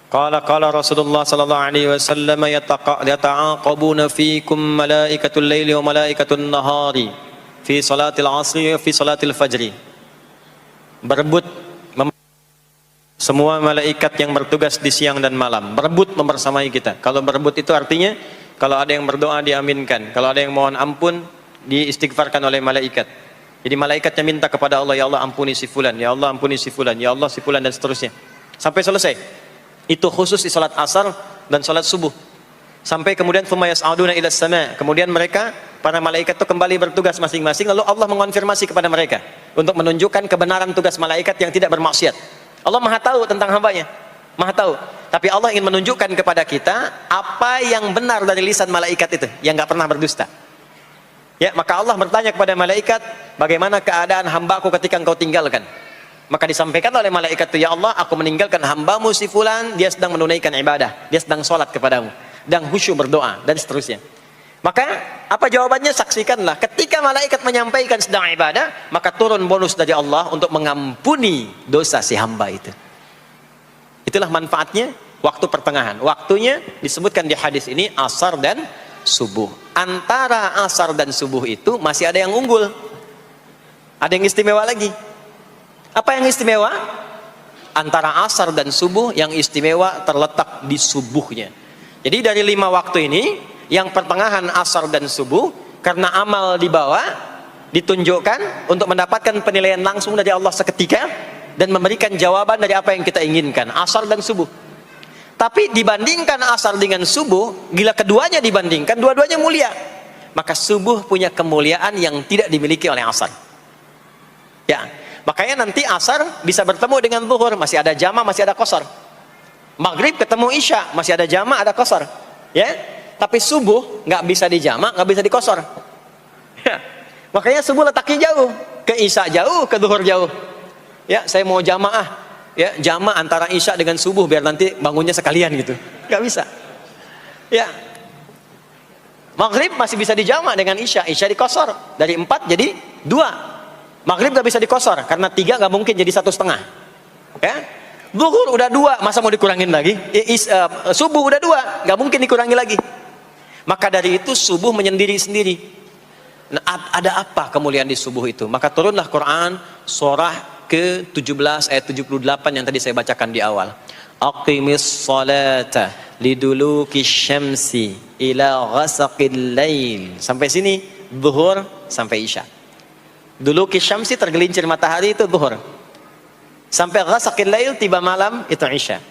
Qala Rasulullah sallallahu alaihi wasallam yata'aqabuna fiikum malaikatul laili wa malaikatul nahari fi salatil asri wa fi salatil fajri. Berebut semua malaikat yang bertugas di siang dan malam, berebut membersamai kita. Kalau berebut itu artinya kalau ada yang berdoa diaminkan, kalau ada yang mohon ampun diistighfarkan oleh malaikat. Jadi malaikatnya minta kepada Allah, ya Allah ampuni si fulan, ya Allah ampuni si fulan, ya Allah si fulan, dan seterusnya sampai selesai. Itu khusus di salat asar dan salat subuh. Sampai kemudian thumma yas'aduna ila sama, kemudian mereka para malaikat itu kembali bertugas masing-masing, lalu Allah mengonfirmasi kepada mereka untuk menunjukkan kebenaran tugas malaikat yang tidak bermaksiat. Allah Maha tahu tentang hambanya, Maha tahu. Tapi Allah ingin menunjukkan kepada kita apa yang benar dari lisan malaikat itu, yang nggak pernah berdusta. Ya, maka Allah bertanya kepada malaikat, bagaimana keadaan hambaku ketika engkau tinggalkan? Maka disampaikan oleh malaikat itu, ya Allah, aku meninggalkan hambamu si fulan, dia sedang menunaikan ibadah, dia sedang sholat kepadamu, dan khusyuk berdoa, dan seterusnya. Maka apa jawabannya? Saksikanlah, ketika malaikat menyampaikan sedang ibadah, maka turun bonus dari Allah untuk mengampuni dosa si hamba itu. Itulah manfaatnya waktu pertengahan. Waktunya disebutkan di hadis ini asar dan subuh. Antara asar dan subuh itu masih ada yang unggul, ada yang istimewa lagi. Apa yang istimewa? Antara asar dan subuh yang istimewa terletak di subuhnya. Jadi dari 5 waktu ini, yang pertengahan asar dan subuh, karena amal di bawah ditunjukkan untuk mendapatkan penilaian langsung dari Allah seketika dan memberikan jawaban dari apa yang kita inginkan, asar dan subuh. Tapi dibandingkan asar dengan subuh, bila keduanya dibandingkan, dua-duanya mulia. Maka subuh punya kemuliaan yang tidak dimiliki oleh asar. Ya, makanya nanti asar bisa bertemu dengan zuhur, masih ada jama, masih ada qasar. Maghrib ketemu isya, masih ada jama, ada qasar. Ya. Tapi subuh nggak bisa dijama, nggak bisa dikosor. Ya. Makanya subuh letaknya jauh, ke isya jauh, ke zuhur jauh. Ya, saya mau jamaah, ya jama antara isya dengan subuh biar nanti bangunnya sekalian gitu, nggak bisa. Ya, maghrib masih bisa dijama dengan isya, isya dikosor dari 4 jadi 2. Maghrib nggak bisa dikosor karena 3 nggak mungkin jadi 1,5. Ya. Zuhur udah 2, masa mau dikurangin lagi? Subuh udah 2, nggak mungkin dikurangi lagi. Maka dari itu subuh menyendiri sendiri. Nah, ada apa kemuliaan di subuh itu? Maka turunlah Quran surah ke-17 ayat 78 yang tadi saya bacakan di awal. Aqimis salata liduluki syamsi ila ghasaqil lail. Sampai sini zuhur sampai isya. Duluki syamsi tergelincir matahari itu zuhur. Sampai ghasaqil lail tiba malam itu isya.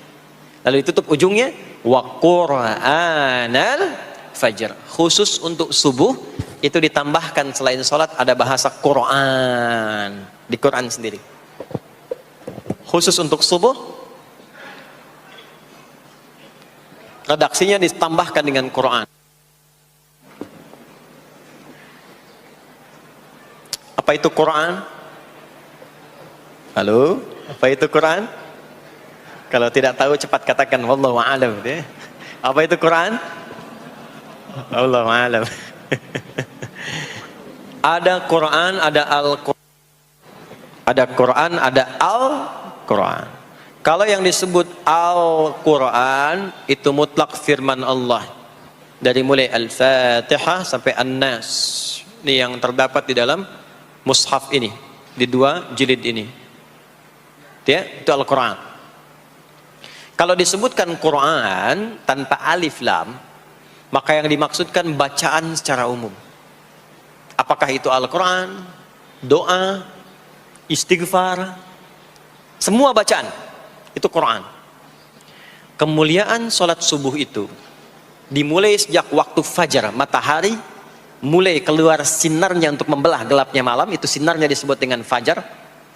Lalu ditutup ujungnya wa qur'anal fajr. Khusus untuk subuh itu ditambahkan selain sholat ada bahasa Quran di Quran sendiri. Khusus untuk subuh redaksinya ditambahkan dengan Quran. Apa itu Quran? Halo, apa itu Quran? Kalau tidak tahu cepat katakan wallahu a'lam. Apa itu Quran? Wallahu a'lam. Ada Quran, ada Al-Quran. Ada Quran, ada Al-Quran. Kalau yang disebut Al-Quran itu mutlak firman Allah. Dari mulai Al-Fatihah sampai An-Nas. Ini yang terdapat di dalam mushaf ini, di 2 jilid ini. Ya, itu Al-Quran. Kalau disebutkan Quran tanpa alif lam, maka yang dimaksudkan bacaan secara umum. Apakah itu Al-Quran, doa, istighfar, semua bacaan itu Quran. Kemuliaan sholat subuh itu dimulai sejak waktu fajar, matahari mulai keluar sinarnya untuk membelah gelapnya malam, itu sinarnya disebut dengan fajar.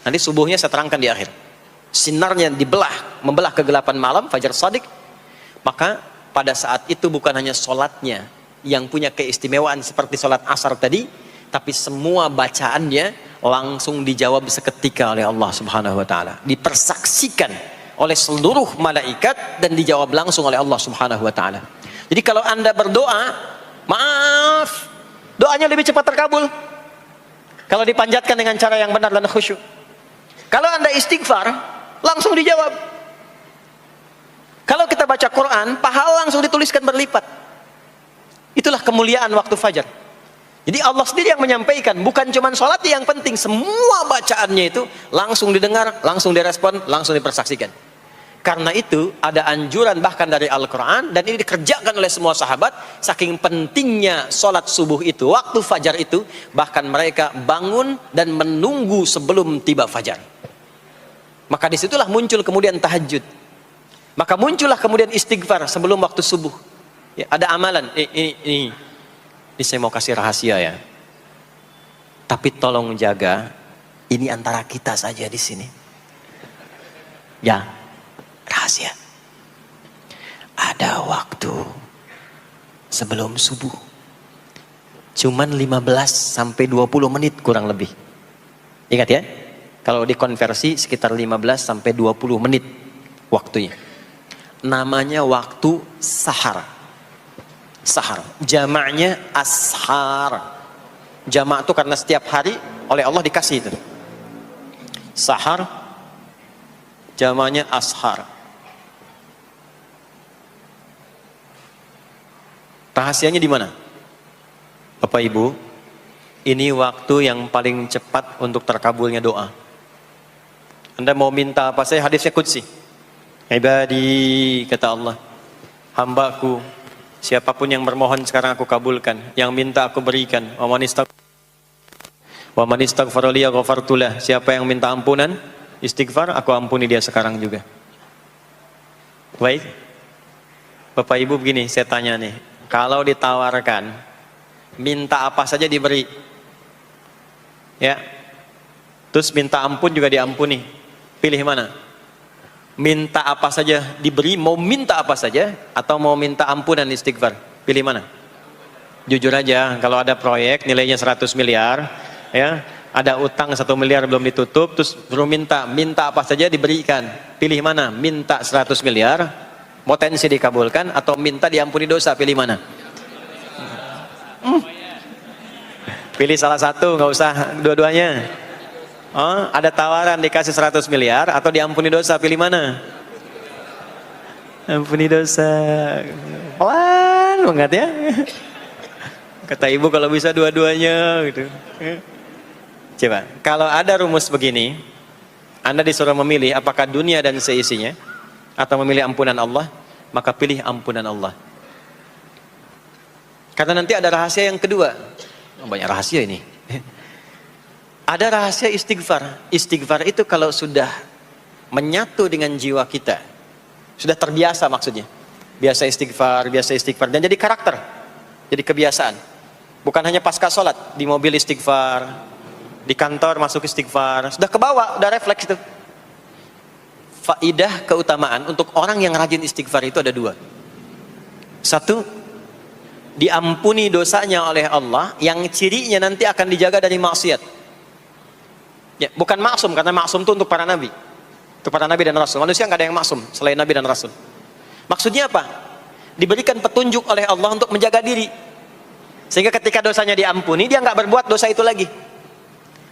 Nanti subuhnya saya terangkan di akhir. Sinarnya dibelah, membelah kegelapan malam, fajar shadiq. Maka pada saat itu bukan hanya sholatnya yang punya keistimewaan seperti sholat asar tadi, tapi semua bacaannya langsung dijawab seketika oleh Allah Subhanahu wa ta'ala, dipersaksikan oleh seluruh malaikat dan dijawab langsung oleh Allah Subhanahu wa taala. Jadi kalau Anda berdoa, maaf, doanya lebih cepat terkabul kalau dipanjatkan dengan cara yang benar dan khusyuk. Kalau Anda istighfar, langsung dijawab. Kalau kita baca Quran, pahala langsung dituliskan berlipat. Itulah kemuliaan waktu fajar. Jadi Allah sendiri yang menyampaikan, bukan cuma sholat yang penting, semua bacaannya itu langsung didengar, langsung direspon, langsung dipersaksikan. Karena itu ada anjuran bahkan dari Al-Quran, dan ini dikerjakan oleh semua sahabat, saking pentingnya sholat subuh itu, waktu fajar itu, bahkan mereka bangun dan menunggu sebelum tiba fajar. Maka disitulah muncul kemudian tahajud. Maka muncullah kemudian istighfar sebelum waktu subuh. Ya, ada amalan, ini saya mau kasih rahasia ya. Tapi tolong jaga, ini antara kita saja di sini. Ya. Rahasia. Ada waktu sebelum subuh. Cuman 15 sampai 20 menit kurang lebih. Ingat ya. Kalau dikonversi sekitar 15 sampai 20 menit waktunya. Namanya waktu sahar. Sahar. Jamaknya ashar. Jamak itu karena setiap hari oleh Allah dikasih itu. Sahar. Jamaknya ashar. Rahasianya di mana? Bapak Ibu, ini waktu yang paling cepat untuk terkabulnya doa. Anda mau minta apa saja, hadisnya qudsi. Ibadi, kata Allah, hambaku, siapapun yang bermohon sekarang aku kabulkan, yang minta aku berikan. Wa man istaghfara li ghafartu lah. Siapa yang minta ampunan, istighfar, aku ampuni dia sekarang juga. Baik. Bapak Ibu begini, saya tanya nih, kalau ditawarkan minta apa saja diberi, ya, terus minta ampun juga diampuni, pilih mana? Minta apa saja diberi, mau minta apa saja, atau mau minta ampunan istighfar, pilih mana? Jujur aja, kalau ada proyek nilainya 100 miliar, ya, ada utang 1 miliar belum ditutup, terus belum minta apa saja diberikan, pilih mana? Minta 100 miliar potensi dikabulkan, atau minta diampuni dosa, pilih mana? Pilih salah satu, nggak usah dua-duanya. Oh, ada tawaran dikasih 100 miliar atau diampuni dosa, pilih mana? Ampuni dosa. Pelan banget ya. Kata ibu kalau bisa dua-duanya gitu. Coba, kalau ada rumus begini, Anda disuruh memilih apakah dunia dan seisinya atau memilih ampunan Allah, maka pilih ampunan Allah. Karena nanti ada rahasia yang kedua. Banyak rahasia ini. Ada rahasia istighfar. Istighfar itu kalau sudah menyatu dengan jiwa kita, sudah terbiasa maksudnya. Biasa istighfar, dan jadi karakter. Jadi kebiasaan. Bukan hanya pasca sholat, di mobil istighfar, di kantor masuk istighfar, sudah kebawa, udah refleks itu. Faidah keutamaan untuk orang yang rajin istighfar itu ada dua. Satu, diampuni dosanya oleh Allah, yang cirinya nanti akan dijaga dari maksiat. Ya, bukan maksum, karena maksum itu untuk para nabi. Untuk para nabi dan rasul. Manusia nggak ada yang maksum selain nabi dan rasul. Maksudnya apa? Diberikan petunjuk oleh Allah untuk menjaga diri. Sehingga ketika dosanya diampuni, dia nggak berbuat dosa itu lagi.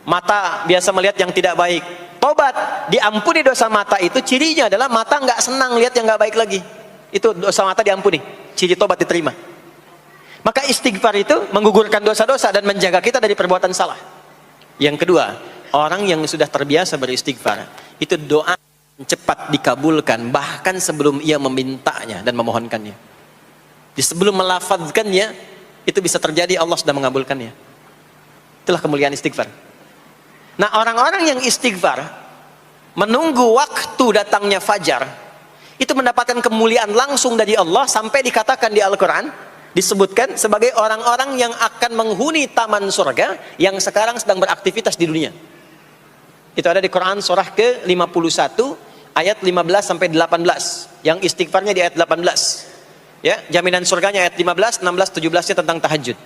Mata biasa melihat yang tidak baik, tobat, diampuni dosa mata itu, cirinya adalah mata nggak senang lihat yang nggak baik lagi. Itu dosa mata diampuni, ciri tobat diterima. Maka istighfar itu menggugurkan dosa-dosa dan menjaga kita dari perbuatan salah. Yang kedua, orang yang sudah terbiasa beristighfar, itu doa cepat dikabulkan, bahkan sebelum ia memintanya dan memohonkannya. Sebelum melafazkannya, itu bisa terjadi Allah sudah mengabulkannya. Itulah kemuliaan istighfar. Nah, orang-orang yang istighfar menunggu waktu datangnya fajar, itu mendapatkan kemuliaan langsung dari Allah, sampai dikatakan di Al-Quran, disebutkan sebagai orang-orang yang akan menghuni taman surga yang sekarang sedang beraktivitas di dunia. Itu ada di Quran surah ke-51 ayat 15 sampai 18. Yang istighfarnya di ayat 18. Ya, jaminan surganya ayat 15, 16, 17-nya tentang tahajud.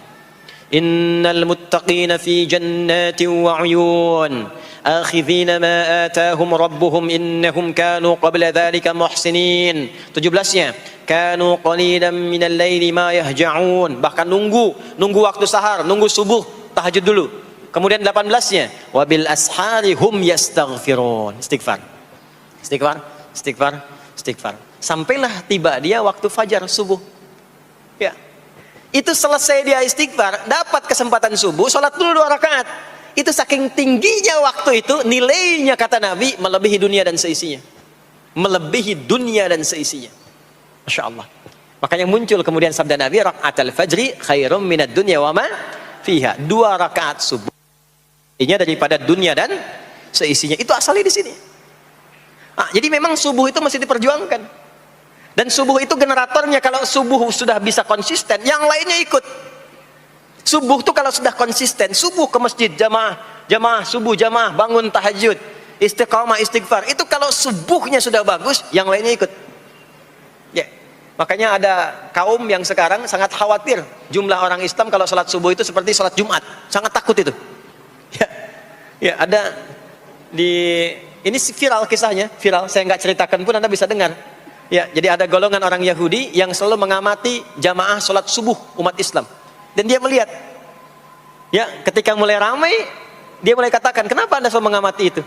Innal muttaqina fi jannatin wa 'uyun. akhidhina ma atahum rabbuhum innahum kanu qabla dhalika muhsinin. 17-nya, kanu qalilan minal laili ma yahja'un, bahkan nunggu waktu sahar, nunggu subuh, tahajud dulu. Kemudian 18-nya, wabil ashari hum yastaghfirun, istighfar. Sampailah tiba dia waktu fajar subuh. Ya. Itu selesai dia istighfar, dapat kesempatan subuh, sholat dulu 2 rakaat. Itu saking tingginya waktu itu, nilainya kata Nabi melebihi dunia dan seisinya. Melebihi dunia dan seisinya. Masya Allah. Makanya muncul kemudian sabda Nabi, raka'atul fajri khairum minad dunya wa ma fiha. 2 rakaat subuh ini daripada dunia dan seisinya. Itu asalnya di sini. Jadi memang subuh itu masih diperjuangkan. Dan subuh itu generatornya, kalau subuh sudah bisa konsisten, yang lainnya ikut. Subuh itu kalau sudah konsisten, subuh ke masjid jamaah subuh jamaah, bangun tahajud, istiqamah, istighfar. Itu kalau subuhnya sudah bagus, yang lainnya ikut. Ya. Makanya ada kaum yang sekarang sangat khawatir jumlah orang Islam kalau sholat subuh itu seperti sholat Jumat, sangat takut itu. Ya, ada ini viral kisahnya, viral. Saya nggak ceritakan pun Anda bisa dengar. Ya, jadi ada golongan orang Yahudi yang selalu mengamati jamaah sholat subuh umat Islam. Dan dia melihat, ya, ketika mulai ramai, dia mulai katakan, kenapa Anda selalu mengamati itu?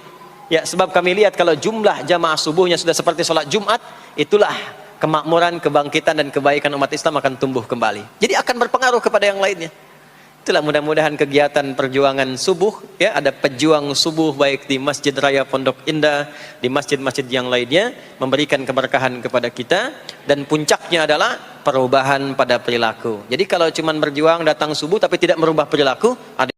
Ya, sebab kami lihat kalau jumlah jamaah subuhnya sudah seperti sholat Jumat, itulah kemakmuran, kebangkitan dan kebaikan umat Islam akan tumbuh kembali. Jadi akan berpengaruh kepada yang lainnya. Itulah mudah-mudahan kegiatan perjuangan subuh, ya, ada pejuang subuh baik di Masjid Raya Pondok Indah, di masjid-masjid yang lainnya, memberikan keberkahan kepada kita, dan puncaknya adalah perubahan pada perilaku. Jadi kalau cuma berjuang datang subuh tapi tidak merubah perilaku, ada